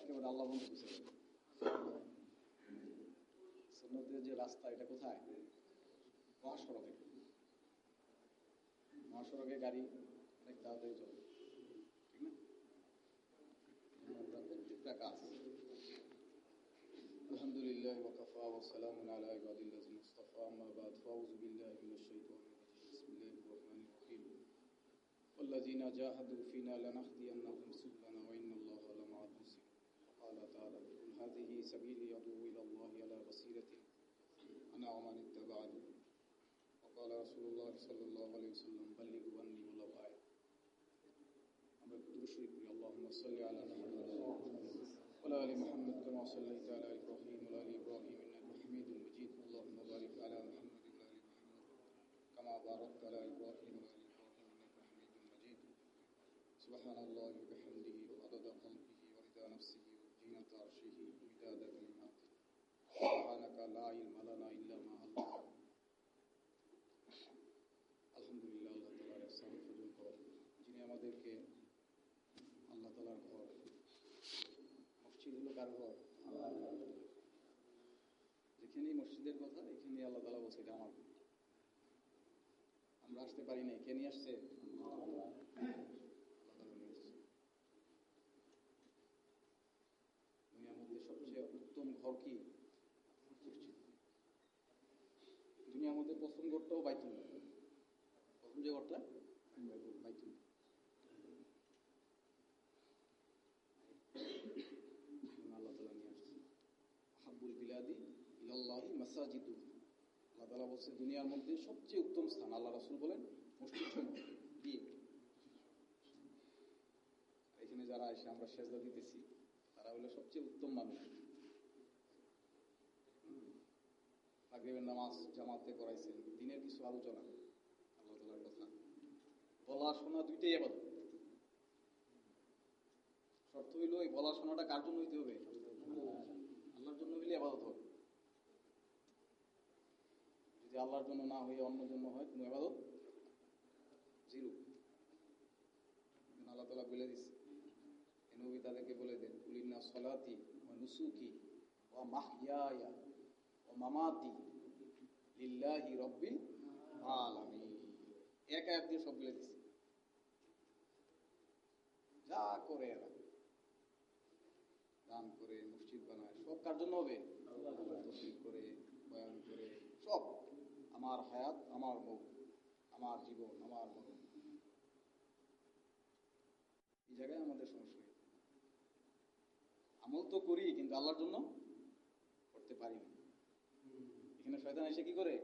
একেবারে আল্লাহ বন্ধু বুঝে যাবে। সুন্নতের যে রাস্তা, এটা কোথায়? মহাসড়কে। মহাসড়কে গাড়ি অনেক তাড়াতাড়ি চলে, ঠিক না? আমরা প্রত্যেকটা কাজ আলহামদুলিল্লাহ ওয়াকাফা ওয়া সালামুন আলা ইবাদিল্লাহিল মুস্তাফা আম্মা বাদ ফাউযু বিল্লাহি মিনাশ শাইতানির রাজিম বিসমিল্লাহির রহমানির রহিম ওয়াল্লাযীনা জাহাদু ফিনা লানাহদিয়ান্নাহুম সুবুলানা ওয়া ইন্নাল্লাহা লামা'আল মুহসিনিন وقال تعالى قل هذه سبيلي أدعو إلى الله على بصيرة أنا ومن اتبعني وقال رسول الله صلى الله عليه وسلم بلغوا عني ولو آية আমরা দুরূদ শরীফ পড়ি আল্লাহুম্মা সাল্লি আলা মুহাম্মাদ ওয়া আলা আলি মুহাম্মাদ কামা সাল্লাইতা আলা ইব্রাহিম ওয়া আলা আলি ইব্রাহিম ইন্নাকা হামিদুম মাজিদ আল্লাহুম্মা বারিক আলা মুহাম্মাদ ওয়া আলা আলি মুহাম্মাদ কামা বারাকতা আলা ইব্রাহিম ওয়া আলা আলি ইব্রাহিম ইন্নাকা হামিদুম মাজিদ সুবহানাল্লাহি ওয়া বিহামদিহি আদাদা খালকিহি ওয়া রিদা নাফসিহি ওয়া জিনাতা আরশিহি ওয়া মিদাদা কালিমাতিহি সুবহানাকা লা ইলমা লানা ইল্লা মা আল্লামতানা আলহামদুলিল্লাহ। আল্লাহ তাআলার ইহসান ফজল করম, যিনি আমাদেরকে আল্লাহ তাআলার ঘর, মসজিদ হলো কার ঘর? যেখানেই মসজিদের কথা, এখানেই আল্লাহ তাআলা বলছে এটা আমার ঘর। আমরা আসতে পারি নাই, কে নিয়ে আসছে? আল্লাহ তাআলা নিয়ে আসছে। দুনিয়ার মধ্যে সবচেয়ে উত্তম ঘর কি? মসজিদ। দুনিয়ার মধ্যে প্রথম ঘরটাও বাইতুল্লাহ। প্রথম যে ঘরটা বাইতুল্লাহ। আল্লাহ তাআলা নিয়ে আসছে হাব্বুল বিলাদি ইলাল্লাহি মাসাজিদুহা। আল্লাহ তাআলা বলছে দুনিয়ার মধ্যে সবচেয়ে উত্তম স্থান, আল্লাহ রাসূল বলেন মসজিদ সমূহ। কি এখানে যারা এসে আমরা সেজদা দিতেছি, তারা হলো সবচেয়ে উত্তম মানুষ। মাগরিবের নামাজ জামাতে করাইছেন, দিনের কিছু আলোচনা, আল্লাহ তাআলার কথা বলা শোনা, দুইটাই ইবাদত। শর্ত হইল এই বলা শোনাটা কার জন্য হইতে হবে? আল্লাহর জন্য হইলে ইবাদত হবে। যদি আল্লাহর জন্য না হয়ে অন্য জন্য হয়, কোনো ইবাদত জিরো। আল্লাহ তাআলা বলে দিচ্ছে, নবী তাদেরকে বলে দেন কুল ইন্না সলাতি ওয়া নুসুকি ওয়া মাহইয়ায়া ওয়া মামাতি লিল্লাহি রাব্বিল আলামিন। এক আয়াত দিয়ে সব বলে দিচ্ছে। যা করে এরা, দান করে, মসজিদ বানায়, সব কার জন্য হবে? তাফসীর করে, বয়ান করে, সব আমার হায়াত, আমার মৌত, আমার জীবন, আমার মরণ। এই জায়গায় আমাদের সমস্যা। আমল তো করি, কিন্তু আল্লাহর জন্য করতে পারি না। এখানে শয়তান এসে কি করে?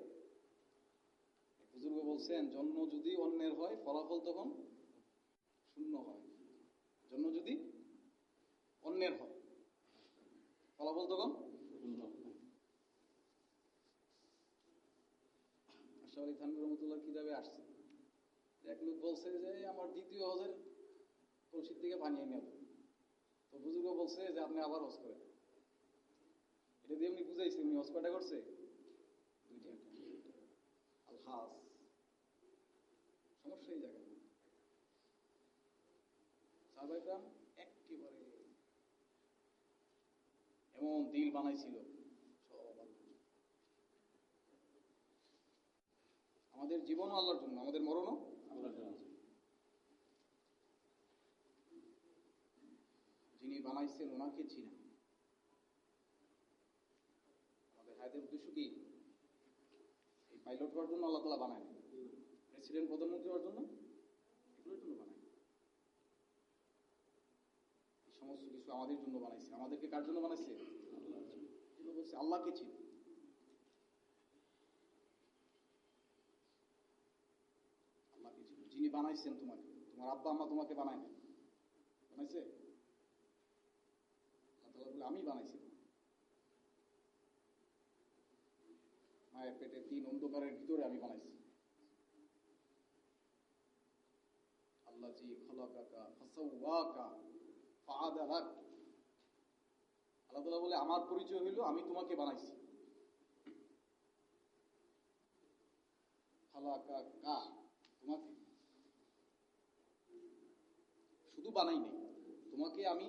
বুজুর্গ বলছেন, জন্ম যদি অন্যের হয়, ফলাফল তখন শূন্য হয়। জন্ম যদি অন্যের হয়, ফলাফল তখন শূন্য। আশরাফ আলী থানভী রহমাতুল্লাহ কিতাবে আসছে, এক লোক বলছে যে আমার দ্বিতীয় হজের কলসির দিকে বানিয়ে নেব। তো বুজুর্গ বলছে যে আপনি আবার হজ করেন। এটা দিয়ে উনি বুঝাইছে, উনি হজ কয়টা করছে? দুইটা। আল হাজ। সমস্যা এই জায়গায়। সাহাবায়ে একেবারে এমন দিল বানাইছিল, সব আমাদের জীবনও আল্লাহর জন্য, আমাদের মরণও আল্লাহর জন্য। যিনি বানাইছেন ওনাকে চিনা। আমাদের হায়াতের উদ্দেশ্য কি? এই পাইলট হওয়ার জন্য আল্লাহ তাআলা বানায় না, প্রেসিডেন্ট প্রধানমন্ত্রী হওয়ার জন্য, এগুলোর জন্য বানায়। এই সমস্ত কিছু আমাদের জন্য বানাইছে। আমাদেরকে কার জন্য বানাইছে? আল্লাহর জন্য। এগুলো বলছে আল্লাহকে চিনি। আল্লাহকে চিনি। যিনি বানাইছেন তোমাকে, তোমার আব্বা আম্মা তোমাকে বানায় না, বানাইছে আল্লাহ তাআলা বলে আমি বানাইছি। মায়ের পেটে 3 অন্ধকারের ভিতরে আমি বানাইছি। আল্লাযী খালাকাকা ফাসাওয়াকা ফাআদালাক। আল্লাহ তাআলা বলে আমার পরিচয় হইল আমি তোমাকে বানাইছি। খালাকাকা, তোমাকে শুধু বানাই নাই, তোমাকে আমি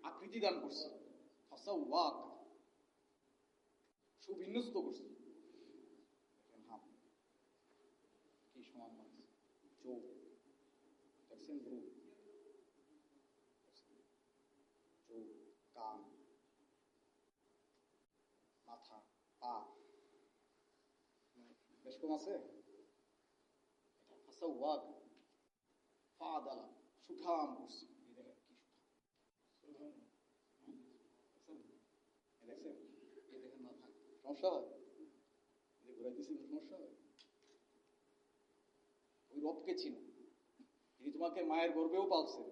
আকৃতি দান করছি, ফাসাওয়াক, সুবিন্যস্ত করছি। হাত কি সমান মানছে, চোখ দেখছেন, ভ্রু, চোখ, কান, মাথা, পা, বেশ কম আছে। ফাসাওয়াক, ফাদালা, সুঠাম করছি। দেখছেন, এই দেখেন মাথা, সমস্যা হয়, ঘুরাই দিচ্ছি, সমস্যা হয়। ওই রবকে চিনো, তিনি তোমাকে মায়ের গর্ভেও পালছে।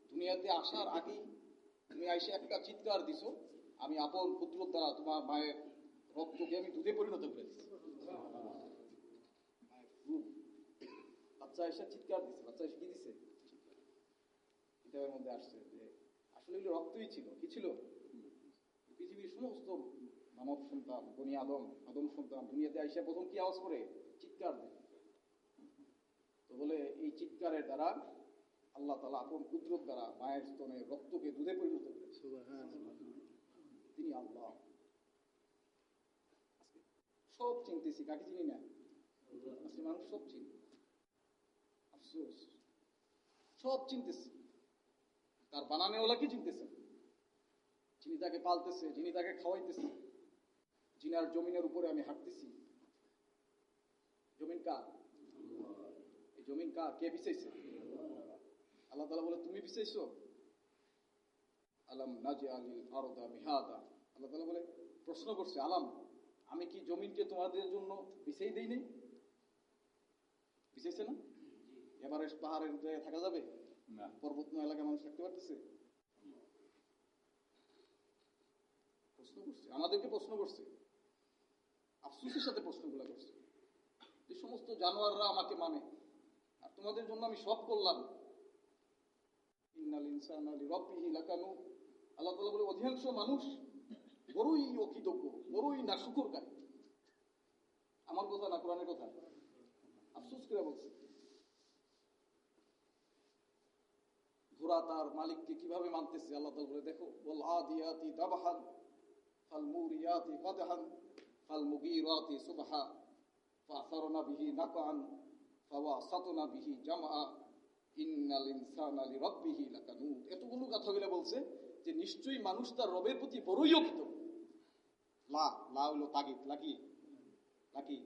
দুনিয়াতে আসার আগেই তুমি আইসে একটা চিৎকার দিছো, আমি আপন পুত্র দ্বারা তোমার মায়ের রক্তকে আমি দুধে পরিণত করে দিচ্ছি। বাচ্চা এসে চিৎকার দিছে, বাচ্চা এসে কি দিছে, কিতাবের মধ্যে আসছে যে আসলে এগুলো রক্তই ছিল। কি ছিল? পৃথিবীর সমস্ত মানব সন্তান, বনি আদম, আদম সন্তান দুনিয়াতে আইসা প্রথম কি আওয়াজ করে? চিৎকার দেয়। তো বলে এই চিৎকারের দ্বারা আল্লাহ তাআলা আপন কুদরত দ্বারা মায়ের স্তনে রক্তকে দুধে পরিণত করেছে। তিনি আল্লাহ। সব চিনতেছি, কাকে চিনি না? আজকে মানুষ সব চিনি, আফসোস, সব চিনতেছি, তার বানানেওয়ালাকে চিনতেছে, যিনি তাকে পালতেছে, যিনি তাকে খাওয়াইতেছে, যিনার জমিনের উপরে আমি হাঁটতেছি। জমিন কার? এই জমিন কার? কে বিছাইছে? আল্লাহ তাআলা বলে তুমি বিছাইছো। আলাম নাজআলিল আরদা মিহাদা, আল্লাহ তাআলা বলে প্রশ্ন করছে, আলাম, আমি কি জমিনকে তোমাদের জন্য বিছাই দেই নাই? বিছাইছে না? এভারেস্ট পাহাড়ের জায়গায় থাকা যাবে না, পর্বতময় এলাকায় মানুষ থাকতে পারতেছে? প্রশ্ন করছে, আমাদেরকে প্রশ্ন করছে, আফসোসের সাথে প্রশ্নগুলো করছে। যে সমস্ত জানোয়াররা আমাকে মানে, আর তোমাদের জন্য আমি সব করলাম। ইন্নাল ইনসানা লিরাব্বিহি লাকানুদ, আল্লাহ তাআলা বলে অধিকাংশ মানুষ বড়ই অকৃতজ্ঞ, বড়ই নাশুকরকারী। আমার কথা না, কোরআনের কথা, আফসোস করে বলছে। ঘোড়া তার মালিককে কিভাবে মানতেছে, আল্লাহ তাআলা বলে দেখো, ওয়াল আদিয়াতি দাবহান ফাল মুরিয়াতি কাদহান ফাল মুগীরাতি সুবহা ফাআসারনা বিহি নাকান ফাওয়াসাতনা বিহি জামআ ইন্নাল ইনসানা লিরাব্বিহি লাকানুদ। এতগুলো কথা বলে বলছে যে নিশ্চয়ই মানুষ তার রবের প্রতি বড়ই অকৃতজ্ঞ। লা লা হইল তাগিদ, লাকি লাকি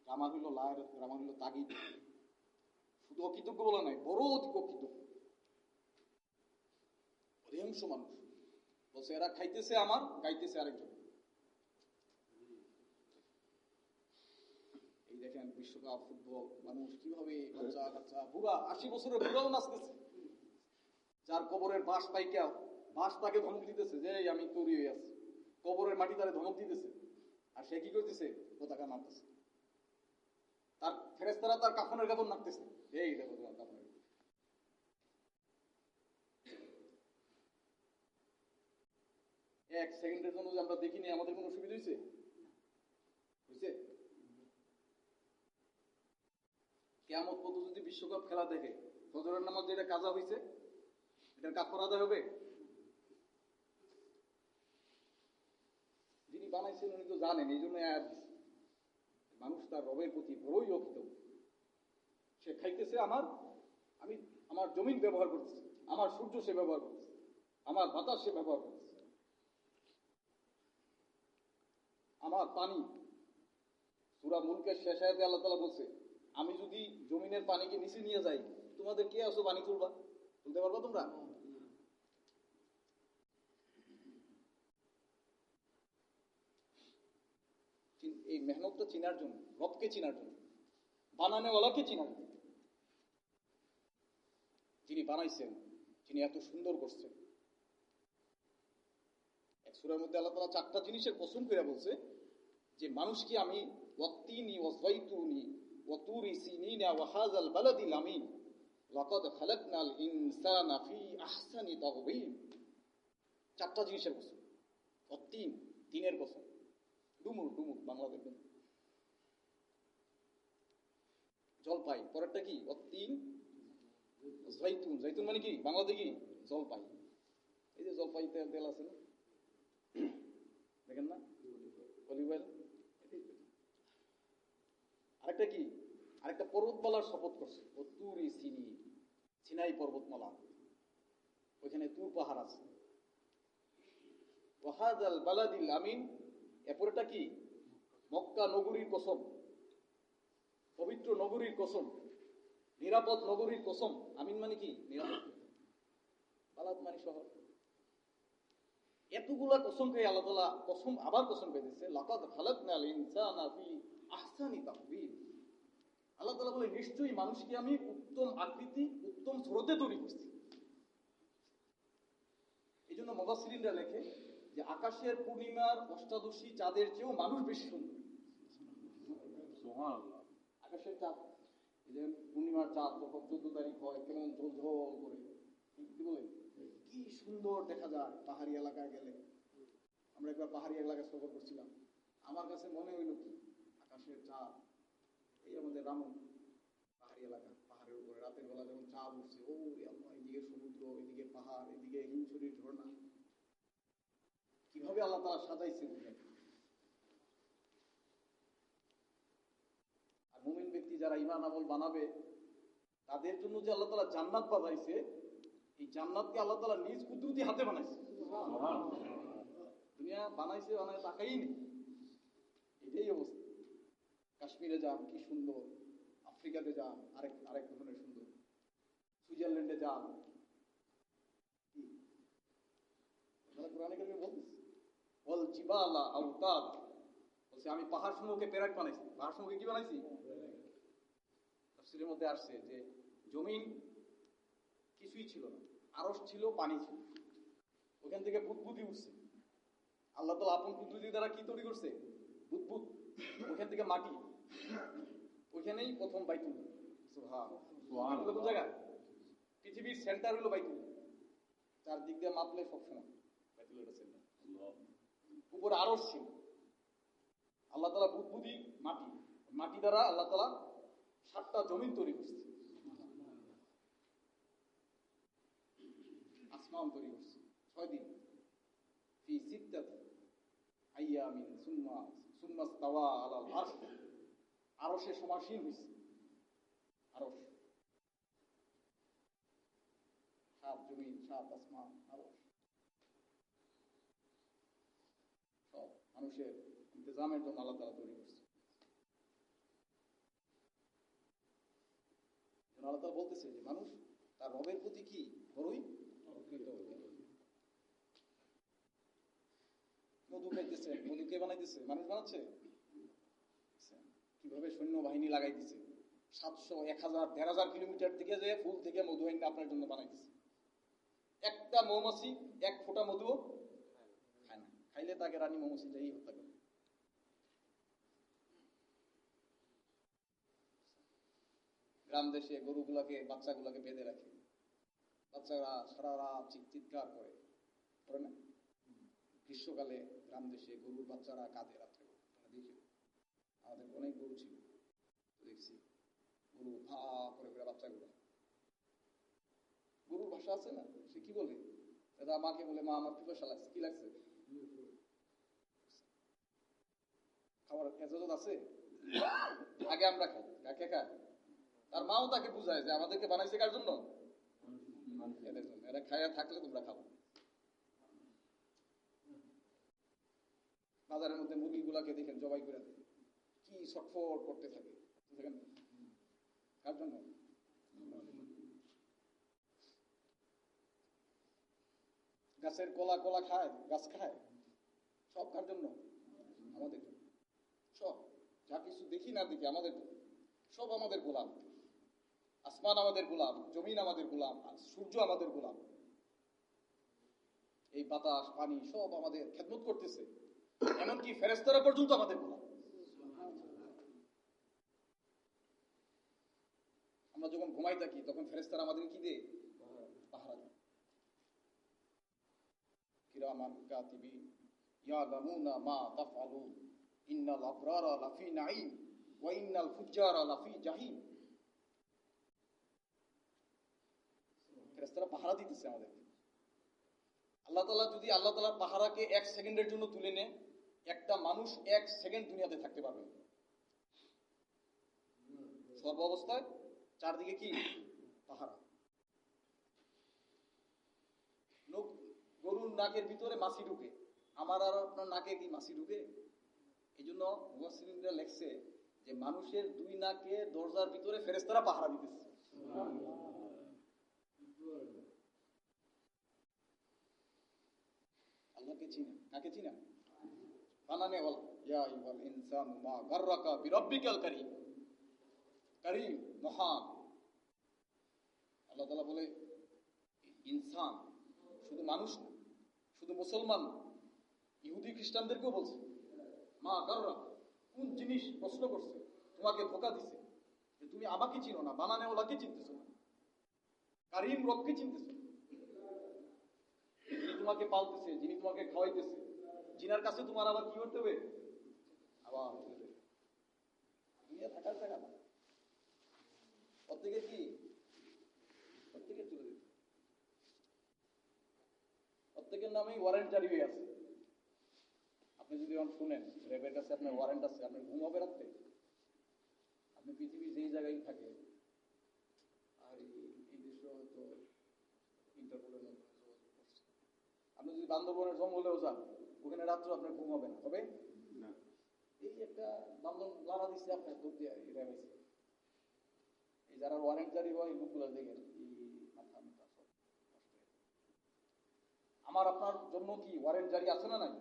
গ্রামার হইল লা, গ্রামার হইল তাগিদ। শুধু অকৃতজ্ঞ বলা নাই, বড় অতি অকৃতজ্ঞ। অধিকাংশ মানুষ বলছে এরা খাইতেছে আমার, গাইতেছে আরেকজন। এই দেখেন বিশ্বকাপ ফুটবল, মানুষ কিভাবে বাচ্চা কাচ্চা বুড়া, 80 বছরের বুড়াও নাচতেছে। যার কবরের বাঁশ পাইকা, বাঁশ তাকে ধমক দিতেছে যে আমি তৈরি হয়ে আছি, কবরের মাটি তারে ধমক দিতেছে, আর সে কি করতেছে? পতাকা নাড়তেছে। তার ফেরেশতারা তার কাফনের কাপড় নাড়তেছে, এই দেখো তোমার কাফনের। এক সেকেন্ডের জন্য যে আমরা দেখিনি, আমাদের কোনো সুবিধা হয়েছে? হয়েছে? কিয়ামত পর্যন্ত যদি বিশ্বকাপ খেলা দেখে, ফজরের নামাজ যেটা কাজা হয়েছে, এটার কাফারা আদায় হবে? যিনি বানাইছেন উনি তো জানেন, এই জন্য আয়াত দিচ্ছে। মানুষ তার রবের প্রতি বড়ই অকৃতজ্ঞ। সে খাইতেছে আমার, আমি আমার জমিন ব্যবহার করতেছি, আমার সূর্য সে ব্যবহার করতেছে, আমার বাতাস সে ব্যবহার করতেছে, আমার পানি। সূরা মুলকের শেষ আয়াতে আল্লাহ তাআলা বলছে, আমি যদি জমিনের পানিকে নিচে নিয়ে যাই, তোমাদের কে আছো পানি তুলবা? তুলতে পারবা তোমরা? এই মেহনতটা চিনার জন্য, রবকে চিনার জন্য, বানানেওয়ালাকে চিনার জন্য, যিনি বানাইছেন, যিনি এত সুন্দর করছেন। এক সূরার মধ্যে আল্লাহ তাআলা 4টা জিনিসের কসম করে বলছে যে মানুষকে আমি ওয়াত্তিনি ওয়াযাইতুনি ওয়া তুরি সিনিনা ওয়া হাযাল বালাদিল আমিন লাকাদ খালাকনাল ইনসানা ফি আহসানি তাকওয়িম। 4টা জিনিসের কসম। ওয়াত্তিন, তিনের কসম। ডুমুর, ডুমুর বাংলা দেখবেন, জলপাই। পরেরটা কি? ওয়াত্তিন জাইতুন, জাইতুন মানে কি বাংলাতে? কি? জলপাই। এই যে জলপাই পাইতে তেল আছে না, দেখেন না, অলিভ অয়েল। আরেকটা কি, আরেকটা পর্বতমালার শপথ করছে, ও তুরি সিনি, সিনাই পর্বতমালা, ওইখানে তুর পাহাড় আছে। ওয়াহাদাল বালাদিল আমিন, এরপরটা কি, মক্কা নগরীর কসম, পবিত্র নগরীর কসম, নিরাপদ নগরীর কসম। আমিন মানে কি, নিরাপদ, বালাদ মানে শহর। এতগুলা কসম খেয়ে আল্লাহ তাআলা কসম আবার কসম পেয়েছে, লাকাদ খালাকনাল ইনসানা ফি আহসানি তাকওয়িম। আল্লাহ তাআলা বলে নিশ্চয়ই মানুষকে আমি উত্তম আকৃতি, উত্তম স্রোতে তৈরি করছি। এই জন্য মুফাসসিরিনরা লেখে যে আকাশের পূর্ণিমার অষ্টাদশী চাঁদের চেয়েও মানুষ বেশি সুন্দর। সুবহানাল্লাহ। আকাশের চাঁদ, এই যে পূর্ণিমার চাঁদ যখন 14 তারিখ হয়, কেমন ঝলঝল করে, কি বলে, কি সুন্দর দেখা যায় পাহাড়ি এলাকায় গেলে। আমরা একবার পাহাড়ি এলাকায় সফর করছিলাম, আমার কাছে মনে হইল কি আকাশের চাঁদ, এই আমাদের রামু পাহাড়ি এলাকা, পাহাড়ের উপরে রাতের বেলা যখন চাঁদ উঠছে, ও আল্লাহ, এদিকে সমুদ্র, এদিকে পাহাড়, এদিকে হিমছড়ির ঝর্ণা, কিভাবে আল্লাহ তাআলা সাজাইছে দুনিয়াকে। আর মুমিন ব্যক্তি যারা ঈমান আমল বানাবে, তাদের জন্য যে আল্লাহ তাআলা জান্নাত বানাইছে, এই জান্নাতকে আল্লাহ তাআলা নিজ কুদরতি হাতে বানাইছে। দুনিয়া বানাইছে, বানায় তাকাই নেই, এটাই অবস্থা। কাশ্মীরে যান, কি সুন্দর, আফ্রিকাতে যান, আরেক ধরনের সুন্দর, সুইজারল্যান্ডে যান, কোরআনে কারিমে বলতেছে ওয়াল জিবালা আওতাদ, বলছে আমি পাহাড় সমূহকে প্যারাক বানাইছি। পাহাড় সমূহকে কি বানাইছি? তাফসীরের মধ্যে আসছে যে জমিন কিছুই ছিল না, আরশ ছিল, পানি ছিল, ওখান থেকে বুদবুদি উঠছে। আল্লাহ তাআলা আপন কুদরতি দ্বারা কি তৈরি করছে? বুদবুদ, ওখান থেকে মাটি, ওইখানেই প্রথম বাইতুল্লাহ। সুবহানাল্লাহ। কোন জায়গা? পৃথিবীর সেন্টার হলো বাইতুল্লাহ, চারদিক দিয়ে মাপলে সবসময় বাইতুল্লাহটা সেন্টার। উপরে আরশ ছিল, আল্লাহ তাআলা বুদবুদি মাটি, মাটি দ্বারা আল্লাহ তাআলা 7টা জমিন তৈরি করছে, আসমান তৈরি করছে 6 দিন। ফি সিত্তাতি আইয়ামিন সুম্মা ইসতাওয়া আলাল আরশ, আরশে সমাসীন হইছে। আরশ 7 জমিন, 7 আসমান, আরশ, সব মানুষের ইন্তজামের জন্য আল্লাহ তাআলা তৈরি করছে। আল্লাহ তাআলা বলতেছে যে মানুষ তার রবের প্রতি কি বড়ই মধু খাইতেছে। মধু কে বানাইতেছে? মানুষ বানাচ্ছে। কিভাবে সৈন্য বাহিনী লাগাই দিছে, 700, 1000, 1500 কিলোমিটার থেকে যে ফুল থেকে মধু আইন আপনার জন্য বানাইতেছে। একটা মৌমাছি 1 ফোঁটা মধু খায় না, খাইলে তাকে রানী মৌমাছি যাই হত্যা করে। গ্রাম দেশে গরুগুলাকে, বাচ্চাগুলাকে বেঁধে রাখে, বাচ্চারা সারা রাত চিৎকার করে না? গ্রীষ্মকালে গ্রাম দেশে গরুর বাচ্চারা কাঁদে রাত্রে। দেখি আমাদের অনেক গরু ছিল, দেখছি গরু ভা করে বাচ্চাগুলো। গরুর ভাষা আছে না, সে কি বলে, দাদা মাকে বলে, মা আমার পিপাসা লাগছে। কি লাগছে? খাবার এজাজত আছে? আগে আমরা খাই, কাকে খায়? তার মাও তাকে বুঝায় যে আমাদেরকে বানাইছে কার জন্য? এদের জন্য। এরা খাইয়া থাকলে তোমরা খাবো। বাজারের মধ্যে মুরগিগুলাকে দেখেন জবাই করে দেয়, কি ছটফট করতে থাকে, কার জন্য? গাছের কলা খায়, গাছ খায়, সব কার জন্য? আমাদের জন্য। সব যা কিছু দেখি না দেখি আমাদের জন্য, সব আমাদের গোলাম। আসমান আমাদের গোলাম, জমিন আমাদের গোলাম, সূর্য আমাদের গোলাম, এই বাতাস পানি সব আমাদের খেদমত করতেছে। এমনকি ফেরেশতারা পর্যন্ত আমাদের গোলাম। আমরা যখন ঘুমাই থাকি তখন ফেরেশতারা আমাদের কি দেয়? পাহারা দেয়। কিরামান কাতিবিন ইয়ালামুনা মা তাফআলুন ইন্নাল আবরারা লাফি নাঈম ওয়া ইন্নাল ফুজ্জারা লাফি জাহিম। ফেরেশতারা পাহারা দিতেছে আমাদেরকে। আল্লাহ তাআলা পাহারাকে 1 সেকেন্ডের জন্য তুলে নেয়, একটা মানুষ 1 সেকেন্ড দুনিয়াতে থাকতে পারবে না। সর্ব অবস্থায় চারদিকে কি পাহারা। গরুর নাকের ভিতরে মাছি ঢুকে, আমার আর আপনার নাকে কি মাছি ঢুকে? এই জন্য মুফাসসিরিনরা লেখছে যে মানুষের 2 নাকে দরজার ভিতরে ফেরেশতারা পাহারা দিতেছে। আল্লাহকে চিনা, কাকে চিনা? বানানে ওয়ালা ইয়া আইয়ুহাল ইনসানু মা গাররাকা বিরাব্বিকাল কারীম। কারীম মহান। আল্লাহ তাআলা বলে ইনসান শুধু মানুষ না, শুধু মুসলমান না, ইহুদি খ্রিস্টানদেরকেও বলছে মা গাররা, কোন জিনিস প্রশ্ন করছে, তোমাকে ধোঁকা দিছে যে তুমি আমাকে চিনো না, বানানে ওলাকে চিনতেছো না, কারীম রবকে চিনতেছো না, যিনি তোমাকে পালতেছে, যিনি তোমাকে খাওয়াইতেছে, যিনার কাছে তোমার আবার কি করতে হবে, আবার দুনিয়া থাকার জায়গা না, প্রত্যেকের কি প্রত্যেকের চলে যেতে, প্রত্যেকের নামেই ওয়ারেন্ট জারি হয়ে আছে। আপনি যদি শুনেন র্যাবের কাছে আপনার ওয়ারেন্ট আছে, আপনি ঘুম হবে রাখতে, আপনি পৃথিবীর যেই জায়গায় থাকে, আর এই দেশে হয়তো ইন্টারপোলের মধ্যে যোগাযোগ করছে, আপনি যদি বান্দরবনের জঙ্গলেও যান, ওখানে রাত্রে আপনার ঘুম হবে না, হবে না। এই একটা বান্দর লাড়া দিচ্ছে, আপনার দৌড় দিয়ে র্যাব হয়েছে। এই যারা ওয়ারেন্ট জারি হয় এই লোকগুলো দেখেন মাথা মাথা সব আমার আপনার জন্য কি ওয়ারেন্ট জারি আছে না নাই?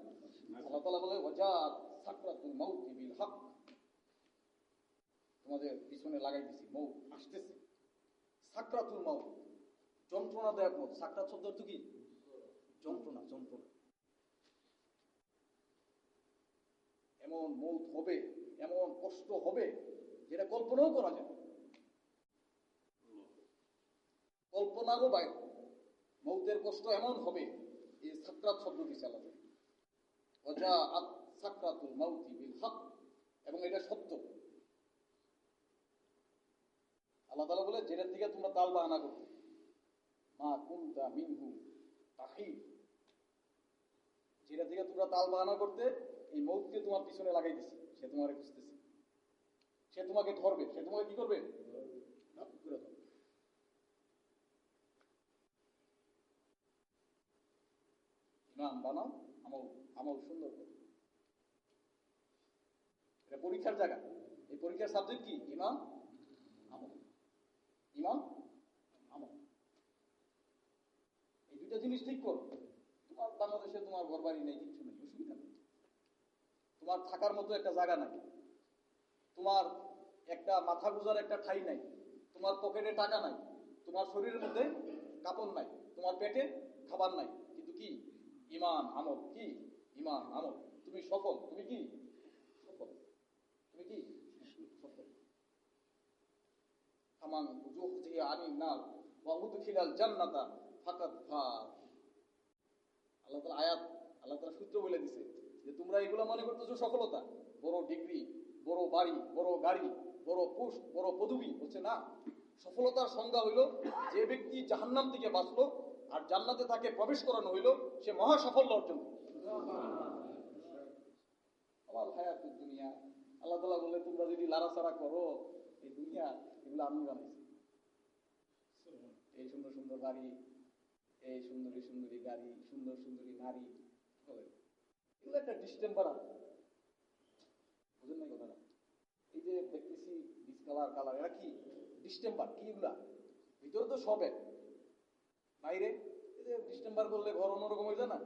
আল্লাহ তাআলা বলে ওয়াজাত সাকরাতুল মাউতি বিল হক, তোমাদের পিছনে লাগাই দিছি, মউত আসতেছে। সাকরাতুল মাউত, যন্ত্রণাদায়ক মউত। সাকরাত শব্দ অর্থ কি? যন্ত্রণা, যন্ত্রণা। এমন মউত হবে, এমন কষ্ট হবে যেটা কল্পনাও করা যায় না, কল্পনারও বাইরে। মউতের কষ্ট এমন হবে, এই সাকরাত শব্দ দিছে আল্লাহ। ওয়াজাআত সাকরাতুল মাউতি বিল হক, এবং এটা সত্য। আল্লাহ তাআলা বলে যেটার দিকে তোমরা তাল বাহানা করতে, মা কুনতা মিনহু তাহিদ, যেটার দিকে তোমরা তাল বাহানা করতে, এই মউতকে তোমার পিছনে লাগাই দিছি। সে তোমারে খুঁজতেছে, সে তোমাকে ধরবে, সে তোমাকে কি করবে? করে ধরবে। ইমান বানাও, আমল আমল সুন্দর করো। এটা পরীক্ষার জায়গা। এই পরীক্ষার সাবজেক্ট কি? ইমান আমল। ইমান আমল, এই দুইটা জিনিস ঠিক করো। তোমার বাংলাদেশে তোমার ঘর বাড়ি নেই, কিছু নেই, অসুবিধা নেই। তোমার থাকার মতো একটা জায়গা নাই, তোমার একটা মাথা গুজার একটা ঠাই নাই, তোমার পকেটে টাকা নাই, তোমার শরীরের মধ্যে কাপড় নাই, তোমার পেটে খাবার নাই, কিন্তু কি? ইমান আমল। কি? ইমান আমল। তুমি সফল। তুমি কি সফল? তুমি কি সফল? আমান যুহজিয়া আনিন নার ওয়া উদখিলাল জান্নাতা ফাকাদ ফাজ। আল্লাহ তাআলা আয়াত, আল্লাহ তাআলা সূত্র বলে দিয়েছে যে তোমরা এগুলা মনে করতেছো সফলতা, বড় ডিগ্রি, বড় বাড়ি, বড় গাড়ি, বড় পোস্ট, বড় পদবি, হচ্ছে না। সফলতার সংজ্ঞা হইল যে ব্যক্তি জাহান্নাম থেকে বাঁচলো আর জান্নাতে তাকে প্রবেশ করানো হইল, সে মহা সাফল্য অর্জন করল। আমার হায়াতুদ দুনিয়া, আল্লাহ তাআলা বলে তোমরা যদি লাড়াচাড়া করো, এই দুনিয়া এগুলো আমি বানাইছি। এই সুন্দর সুন্দর বাড়ি, এই সুন্দরী সুন্দরী গাড়ি, সুন্দর সুন্দরী নারী, এগুলো একটা ডিস্টেম্পার আছে, বুঝেন না কথাটা? এই যে দেখতেছি ডিসকালার কালার, এরা কি ডিস্টেম্পার? কি এগুলা? ভিতরে তো সব এক, বাইরে এই যে ডিস্টেম্পার করলে ঘর অন্যরকম হয়ে যায় না?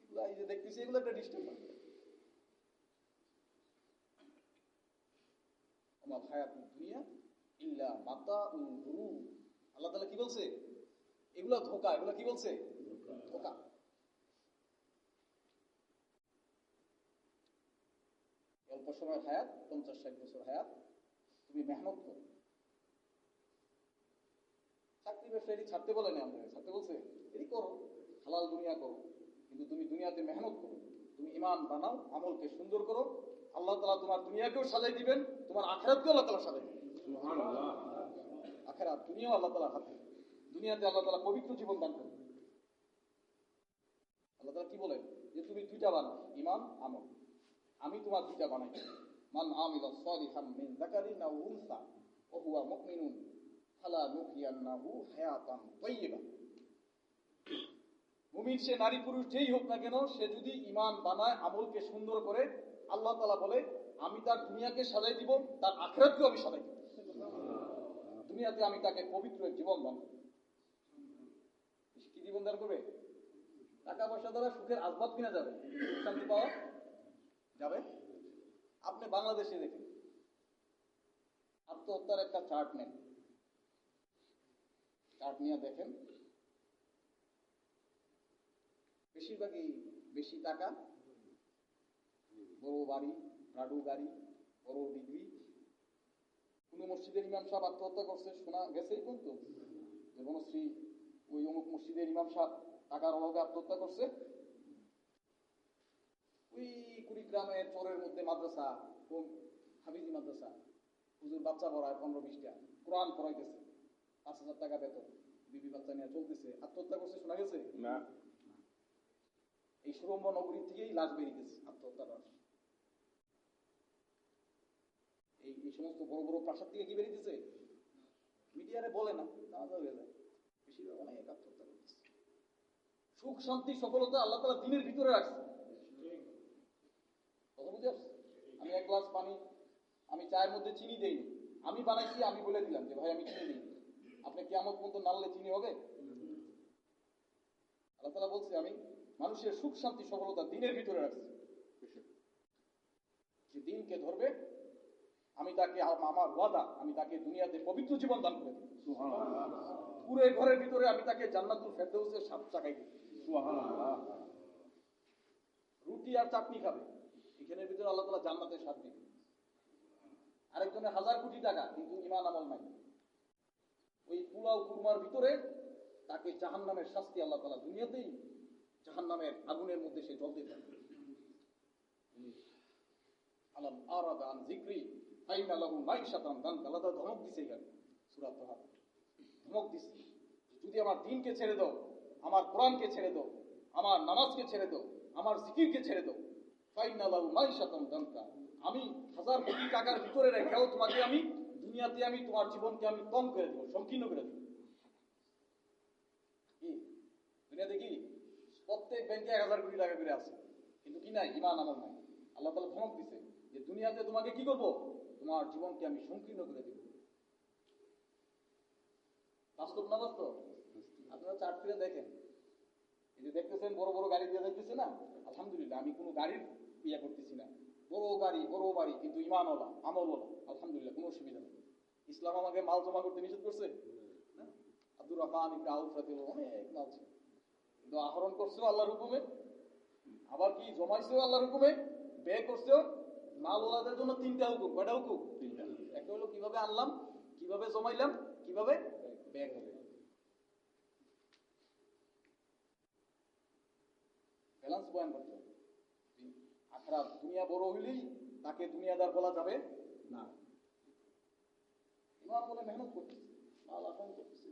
এগুলা এই যে দেখতেছি, এগুলো একটা ডিস্টেম্পার। আমার হায়াতুদ দুনিয়া ইল্লা মাতাউল গুরুর। আল্লাহ তাআলা কি বলছে? এগুলা ধোঁকা। এগুলা কি বলছে? ধোঁকা। অল্প সময়ের হায়াত, 50-60 বছর হায়াত, তুমি মেহনত করো। চাকরি ব্যবসা এটি ছাড়তে বলে না, আমাদের ছাড়তে বলছে এটি করো, হালাল দুনিয়া করো, কিন্তু তুমি দুনিয়াতে মেহনত করো, তুমি ইমান বানাও, আমলকে সুন্দর করো। আল্লাহ তাআলা তোমার দুনিয়াকেও সাজাই দিবেন, তোমার আখিরাতকেও আল্লাহ তাআলা সাজাই দিবেন। সুবহানাল্লাহ। আখিরাত দুনিয়াও আল্লাহ তাআলার হাতে। দুনিয়াতে আল্লাহ তাআলা পবিত্র জীবন দান করবেন। কি বলেন যে তুমি দুইটা বানাও, ঈমান আমল। আমি তোমার দুইটা বানাই। মান আমিলা সালিহাম মিন যাকারিন আও উনসা ওয়া হুয়া মুমিনুন ফালা নুহইয়ান্নাহু হায়াতান তাইয়্যিবা। মুমিন সে নারী পুরুষ যেই হোক না কেন, সে যদি ঈমান বানায়, আমলকে সুন্দর করে, আল্লাহ তাআলা বলে আমি তার দুনিয়াকে সাজাই দিব, তার আখিরাতকেও আমি সাজাই দিব। দুনিয়াতে আমি তাকে পবিত্র জীবন দান করব। কি জীবন দান করবে? টাকা পয়সা দ্বারা সুখের আসবাব কিনা যাবে, শান্তি পাওয়া যাবে। আপনি বাংলাদেশে দেখেন, আত্মহত্যার একটা চার্ট নেন, চার্ট নিয়ে দেখেন, বেশিরভাগই বেশি টাকা, বড় বাড়ি, রাডু গাড়ি, বড় ডিগ্রি। কোন মসজিদের ইমাম সাহেব আত্মহত্যা করছে শোনা গেছেই কিন্তু, যে বনশ্রী ওই অমুক মসজিদের ইমাম সাহেব টাকার অভাবে আত্মহত্যা করছে। ওই কুড়িগ্রামের চরের মধ্যে মাদ্রাসা, হাফিজি মাদ্রাসা, হুজুর বাচ্চা পড়ায় 15-20টা, কোরআন পড়াইতেছে, 5,000 টাকা বেতন, বিবি বাচ্চা নিয়ে চলতেছে, আত্মহত্যা করছে শোনা গেছে না? এই সুরম্ব নগরী থেকেই লাশ বেরিয়ে গেছে, আত্মহত্যার লাশ। এই সমস্ত বড় বড় প্রাসাদ থেকে কি বেরিয়েছে? মিডিয়ারে বলে না, জানা হয়ে যায়, বেশিরভাগ অনেক আত্মহত্যা করতেছে। সুখ শান্তি সফলতা আল্লাহ তাআলা দিনের ভিতরে রাখছে। কথা বুঝে আসছে? আমি এক গ্লাস পানি, আমি চায়ের মধ্যে চিনি দেইনি, আমি বানাইছি, আমি বলে দিলাম যে ভাই আমি চিনি দিই, আপনি কিয়ামত পর্যন্ত নাড়লে চিনি হবে? আল্লাহ তাআলা বলছে আমি মানুষের সুখ শান্তি সফলতা দিনের ভিতরে রাখছি। যে দিনকে ধরবে আমি তাকে, আমার ওয়াদা, আমি তাকে দুনিয়াতে পবিত্র জীবন দান করে দেব। সুবহানাল্লাহ। পুরো ঘরের ভিতরে আমি তাকে জান্নাতুল ফেরদাউসের স্বাদ চাকাই দেব। সুবহানাল্লাহ। রুটি আর চাটনি খাবে, এখানের ভিতরে আল্লাহ তাআলা জান্নাতের স্বাদ দিবে। আরেকজনের 1000 কোটি টাকা কিন্তু ঈমান আমল নাই, ওই পোলাও কুরমার ভিতরে তাকে জাহান্নামের শাস্তি আল্লাহ তাআলা দুনিয়াতেই জাহান্নামের আগুনের মধ্যে সে জ্বলতে থাকবে। আলাম আরাদা আন যিকরি ফাইনা লাহু মাইশাতান দানকা। আল্লাহ তাআলা ধমক দিছে এখানে সূরা তাহা, ধমক দিছে যদি আমার দ্বীনকে ছেড়ে দাও, আমার কোরআনকে ছেড়ে দাও, আমার নামাজকে ছেড়ে দাও, আমার জিকিরকে ছেড়ে দাও, ফাইনা লাহু মাইশাতান দানকা, আমি 1000 কোটি টাকার ভিতরে রেখেও তোমাকে আমি দুনিয়াতে আমি তোমার জীবনকে আমি কম করে দেব, সংকীর্ণ করে দেব। কি দুনিয়াতে কি প্রত্যেক ব্যাংকে 1000 কোটি টাকা করে আছে, কিন্তু কি নাই? ঈমান আমল নাই। আল্লাহ তাআলা ধমক দিছে যে দুনিয়াতে তোমাকে কি করব? তোমার জীবনকে আমি সংকীর্ণ করে দেব। বাস্তব না বাস্তব? আপনারা চার্ট করে দেখেন, এই যে দেখতেছেন বড় বড় গাড়ি দিয়ে যাইতেছে না, আলহামদুলিল্লাহ আমি কোনো গাড়ির ইয়া করতেছি না, বড় গাড়ি বড় বাড়ি, কিন্তু ঈমানওয়ালা আমলওয়ালা, আলহামদুলিল্লাহ কোনো অসুবিধা নেই। ইসলাম আমাকে মাল জমা করতে নিষেধ করছে না? আব্দুর রহমান ইবনে আউফ রাদিয়াল্লাহু আনহু অনেক মাল ছিল, কিন্তু আহরণ করছেও আল্লাহর হুকুমে, আবার কি জমাইছেও আল্লাহর হুকুমে, ব্যয় করছেও। মালওয়ালাদের জন্য 3টা হুকুম। কয়টা হুকুম? 3টা। একটা হলো কিভাবে আনলাম, কিভাবে জমাইলাম, কিভাবে ব্যয় করলাম। ব্যালেন্স বয়ান করতে হবে। আখিরাত দুনিয়া বড় হইলেই তাকে দুনিয়াদার বলা যাবে না। ইমাম বলে মেহনত করতেছে, মাল আহরণ করতেছে,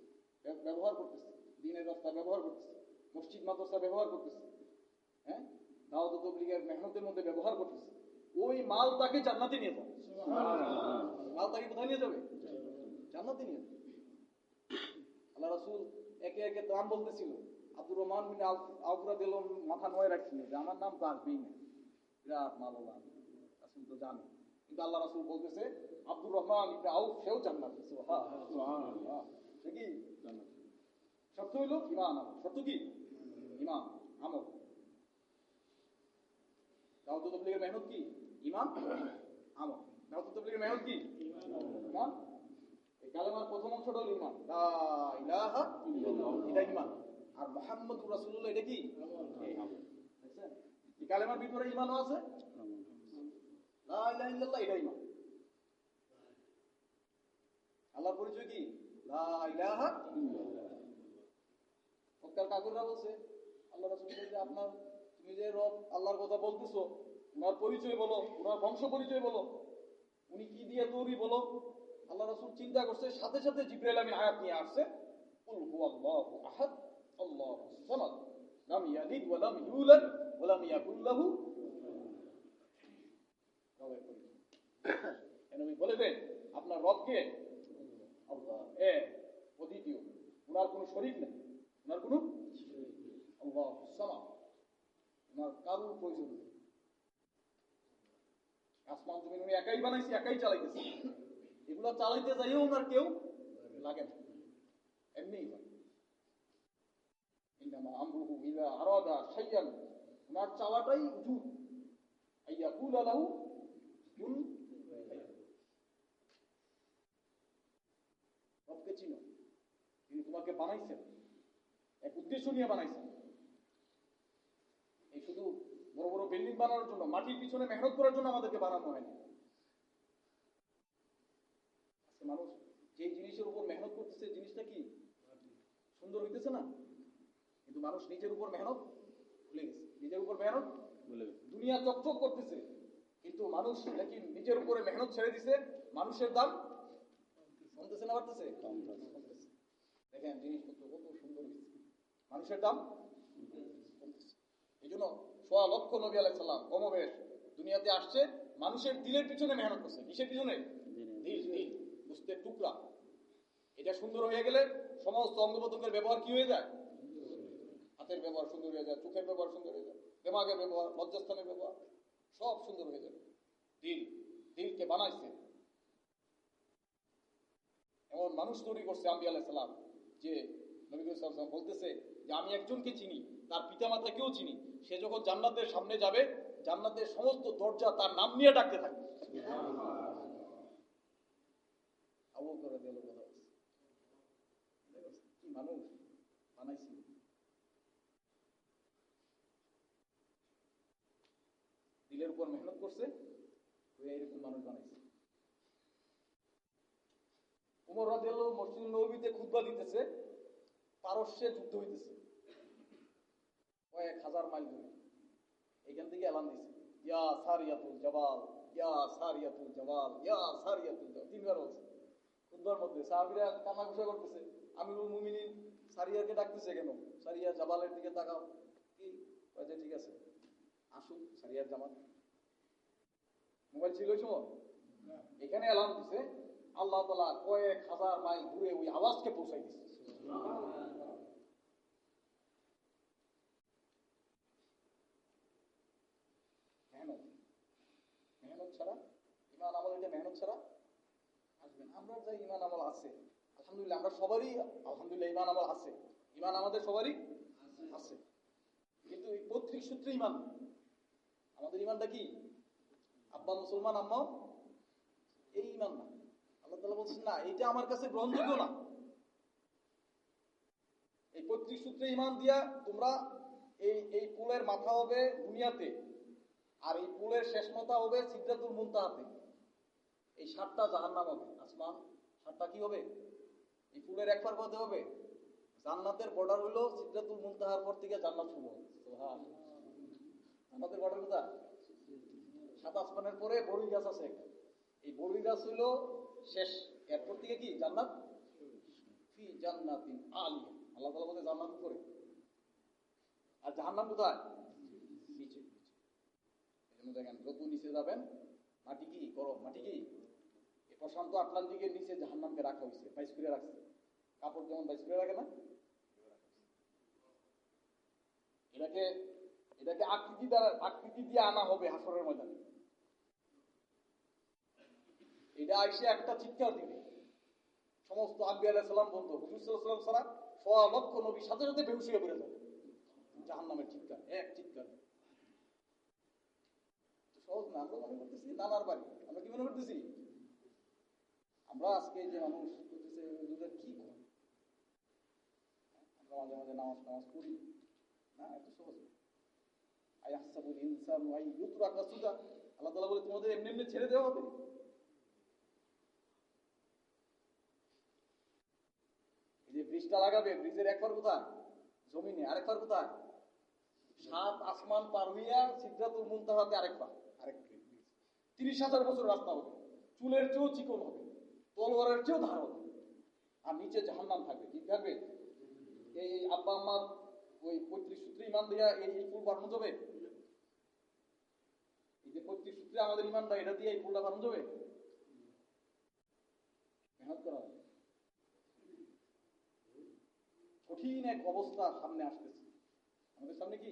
ব্যবহার করতেছে, দ্বীনের রাস্তা ব্যবহার করতেছে, মসজিদ মাদ্রাসা ব্যবহার করতেছে, হ্যাঁ, দাওয়াত তাবলীগের মেহনতের মধ্যে ব্যবহার করতেছে, ওই মাল তাকে জান্নাতে নিয়ে যাবে। মাল তাকে কোথায় নিয়ে যাবে? জান্নাতে নিয়ে যাবে। আল্লাহ রাসূল একে একে নাম বলতেছিল, আব্দুর রহমান বিন আউফ রাদিয়াল্লাহু আনহু মাথা নয় রাখছিল যে আমার নাম তো আসবেই না, বিরাট মালওয়ালা, রাসূল তো জানে, কিন্তু আল্লাহ রাসূল বলতেছে আব্দুর রহমান ইবনে আউফ সেও জান্নাতে। সুবহানাল্লাহ। সে কি জান্নাতে? শর্ত হইল ঈমান আমল। শর্ত কি? ঈমান আমল। দাওয়াত তাবলীগের মেহনত কি? ঈমান আমল। দাওয়াত তাবলীগের মেহনত কি? ঈমান। এই কালেমার প্রথম অংশটা হলো ঈমান, লা ইলাহা ইল্লাল্লাহ, এটা ঈমান। আর মুহাম্মদুর রাসূলুল্লাহ এটা কি? আমল। দেখছেন এই কালেমার ভিতরে ঈমানও আছে, লা ইলাহা ইল্লাল্লাহ এটা ঈমান। আল্লাহর পরিচয় কি? লা ইলাহা ইল্লাল্লাহ। ফক্কার কাকুররা বলছে আল্লাহ রাসূল বলছে আপনার, তুমি যে রব আল্লাহর কথা বলতেছো, ওনার পরিচয় বলো, ওনার বংশ পরিচয় বলো, উনি কি দিয়ে তৈরি বলো। আল্লাহ রাসূল চিন্তা করছে, সাথে সাথে জিবরাইল আমিন আয়াত নিয়ে আসছে, কুল হুয়াল্লাহু আহাদ আল্লাহুস সামাদ লাম ইয়ালিদ ওয়া লাম ইউলাদ ওয়া লাম ইয়াকুল লাহু নবী বলে দেন আপনার রবকে আল্লাহ অদ্বিতীয়, ওনার কোনো শরীক নেই, ওনার কোনো আল্লাহ সামাদ, ওনার কারোর প্রয়োজন নেই। আসমান জমিন উনি একাই বানাইছে, একাই চালাইতেছে, এগুলো চালাইতে যাইও ওনার কেউ লাগে না, এমনিই হয়। ইন্নামা আমরুহু ইযা আরাদা শাইআন, ওনার চাওয়াটাই উজুদ, আইয়াকুলা লাহু কুন ফায়াকুন। রবকে চিনো, তিনি তোমাকে বানাইছেন, এক উদ্দেশ্য নিয়ে বানাইছেন। এই শুধু বড় বড় বিল্ডিং বানানোর জন্য, মাটির পিছনে মেহনত করার জন্য আমাদেরকে বানানো হয়নি। আজকে মানুষ যে জিনিসের উপর মেহনত করতেছে, জিনিসটা কি সুন্দর হইতেছে না, কিন্তু মানুষ নিজের উপর মেহনত ভুলে গেছে, নিজের উপর মেহনত ভুলে গেছে। দুনিয়া চকচক করতেছে, কিন্তু মানুষ নাকি নিজের উপরে মেহনত ছেড়ে দিছে, মানুষের দাম কমতেছে না বাড়তেছে? কমতেছে। দেখেন জিনিসপত্র কত সুন্দর হয়েছে, মানুষের দাম কমতেছে। এই জন্য ১.৫ লক্ষ নবী আলাইহিস সালাম কমবেশ দুনিয়াতে আসছে, মানুষের দিলের পিছনে মেহনত করছে। কিসের পিছনে? দিল, দিল, বুঝতে টুকরা। এটা সুন্দর হয়ে গেলে সমস্ত অঙ্গ প্রত্যঙ্গের ব্যবহার কি হয়ে যায়? হাতের ব্যবহার সুন্দর হয়ে যায়, চোখের ব্যবহার সুন্দর হয়ে যায়, দিমাগের ব্যবহার, লজ্জাস্থানের ব্যবহার সব সুন্দর হয়ে যাবে। দিল, দিলকে বানাইছে, এমন মানুষ তৈরি করছে আম্বিয়া আলাইহিস সালাম, যে নবী সাল্লাল্লাহু আলাইহি ওয়াসাল্লাম বলতেছে যে আমি একজনকে চিনি, তার পিতামাতাকেও চিনি, সে যখন জান্নাতের সামনে যাবে, জান্নাতের সমস্ত দরজা তার নাম নিয়ে ডাকতে থাকবে। আবু বকর রাদিয়াল্লাহু আনহু কি মানুষ বানাইছে। দিলের উপর মেহনত করছে, এরকম মানুষ বানাইছে। উমর রাদিয়াল্লাহু মসজিদ নববীতে খুতবা দিতেছে, পারস্যে যুদ্ধ হইতেছে কয়েক হাজার মাইল দূরে। এখান থেকে এলান দিছে, ইয়া সারিয়াতুল জাবাল, ইয়া সারিয়াতুল জাবাল, ইয়া সারিয়াতুল জাবাল, 3 বার বলছে খুতবার মধ্যে। সাহাবীরা কান্নাঘোষা করতেছে, আমিরুল মুমিনিন সারিয়াকে ডাকতেছে কেন? সারিয়া জাবালের দিকে তাকাও, কি কয়েছে? ঠিক আছে, আসুন সারিয়ার জামাত। মোবাইল ছিল ওই সময়? এখানে এলান দিছে, আল্লাহ তাআলা কয়েক হাজার মাইল দূরে ওই আওয়াজকে পৌঁছাই দিছে। মেহনত ছাড়া ইমান আমল, এটা মেহনত ছাড়া আসবে না। আমরা যাই ইমান আমল আছে আলহামদুলিল্লাহ, আমরা সবারই আলহামদুলিল্লাহ ইমান আমল আছে, ইমান আমাদের সবারই আছে, কিন্তু এই পৈতৃক সূত্রে ইমান। আমাদের ইমানটা কি? আব্বা মুসলমান, আম্মা এই ইমান না। আল্লাহ তাআলা বলছেন না, এটা আমার কাছে গ্রহণযোগ্য না। এই পৈতৃক সূত্রে ইমান দিয়া তোমরা এই পুলের মাথা হবে দুনিয়াতে, আর এই পুলের শেষ মাথা হবে সিদরাতুল মুনতাহাতে। এই 7টা জাহান্নাম হবে, আসমান 7টা কি হবে? এই পুলের এক পার করতে হবে, জান্নাতের বর্ডার হলো সিদরাতুল মুনতাহার পর থেকে জান্নাত শুরু হবে। সুবহানাল্লাহ। জান্নাতের বর্ডার কোথায়? 7 আসমানের পরে বড়ই গাছ আছে একটা, এই বড়ই গাছ হলো শেষ, এরপর থেকে কি জান্নাত, ফি জান্নাতিন আলিয়া। আল্লাহ তাআলা বলে জান্নাত উপরে, আর জাহান্নাম কোথায়? নিচে। এজন্য দেখেন যত নিচে যাবেন মাটি কি গরম, মাটি কি এই প্রশান্ত আটলান্টিকের নিচে জাহান্নামকে রাখা হয়েছে, বাইশ করে রাখছে। কাপড় যেমন বাইশ করে রাখে না, এটাকে আকৃতি দিয়ে আনা হবে হাসরের ময়দানে। এটা আইসে একটা চিৎকার দিবে, সমস্ত আম্বিয়া আলাইহিস সালাম বলতো, হুজুর সাল্লাল্লাহু আলাইহি ওয়াসাল্লাম 1.25 লক্ষ নবী সাথে সাথে বেহুশ হয়ে পড়ে যাবে। জাহান্নামের চিৎকার, এক চিৎকার। সহজ না, আমরা মনে করতেছি নানার বাড়ি। আমরা কি মনে করতেছি? আমরা আজকে যে মানুষ করতেছে হুজুরের কি করে, আমরা মাঝে মাঝে নামাজ পড়ি না, এত সহজ না। আয়াহসাবুল ইনসানু আন ইউতরাকা সুদা। আল্লাহ তাআলা বলে তোমাদের এমনি এমনি ছেড়ে দেওয়া হবে? এই যে ব্রিজটা লাগাবে, ব্রিজের একবার কোথায়? জমিনে, আরেকবার কোথায়? 7 আসমান পার হইয়া সিদরাতুল মুনতাহাতে আরেক 30,000 বছর রাস্তা হবে, চুলের চেয়েও চিকন হবে, তলোয়ারের চেয়েও ধার হবে, আর নিচে জাহান্নাম থাকবে। কি থাকবে? এই আব্বা আম্মার ওই 35 সূত্রে ইমান দিয়া এই ফুল বানানো যাবে? এই যে 35 সূত্রে আমাদের ইমানটা, এটা দিয়ে এই ফুলটা বানানো যাবে? মেহনত করা হবে। কঠিন এক অবস্থা সামনে আসতেছে আমাদের সামনে। কি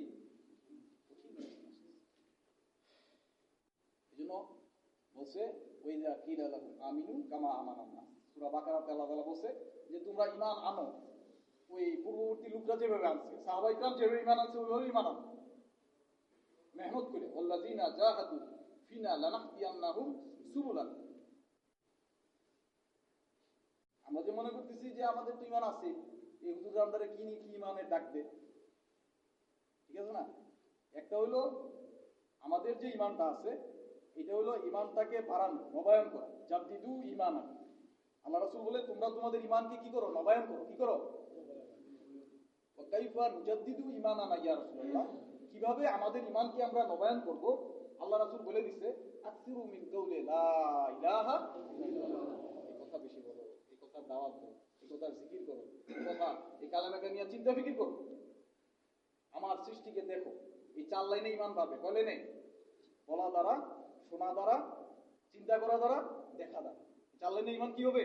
কঠিন এই জন্য বলছে ওই যে কি আমিনু কামা আমানান নাস, সূরা বাকারাতে আল্লাহ তাআলা বলছে যে তোমরা ঈমান আনো ওই পূর্ববর্তী লোকরা যেভাবে আনছে, সাহাবায়ে কিরাম যেভাবে ঈমান আনছে ওইভাবে ঈমান আনো, মেহনত করে। ওয়াল্লাযিনা জাহাদু ফিনা লানাহদিয়ান্নাহুম সুবুলানা। আমরা যে মনে করতেছি যে আমাদের তো ঈমান আছে, এই হুজুররা আমাদের কি ঈমানের ডাক দেয়, ঠিক আছে না? একটা হলো আমাদের যে ঈমানটা আছে, এটা হলো ঈমানটাকে বাড়ানো, নবায়ন করা। জাদ্দিদু ঈমানাকুম, আল্লাহ রাসূল বলে তোমরা তোমাদের ঈমানকে কি করো? নবায়ন করো। কি করো? ওয়া কাইফা নুজাদ্দিদু ঈমানানা ইয়া রাসূলুল্লাহ, কিভাবে আমাদের ঈমানকে আমরা নবায়ন করব? আল্লাহ রাসূল বলে দিয়েছে আকসিরু মিন কাউলি লা ইলাহা ইল্লাল্লাহ, এই কথা বেশি বলো, এই কথা দাওয়াত দাও, এই কথা জিকির করো, এই কথা এই কালেমাকে নিয়ে চিন্তা ফিকির করো, আমার সৃষ্টিকে দেখো। এই 4 লাইনে ঈমান পাবে। কয় লাইনে? বলা দ্বারা, শোনা দ্বারা, চিন্তা করা দ্বারা, দেখা দ্বারা। 4 লাইনে ঈমান কি হবে?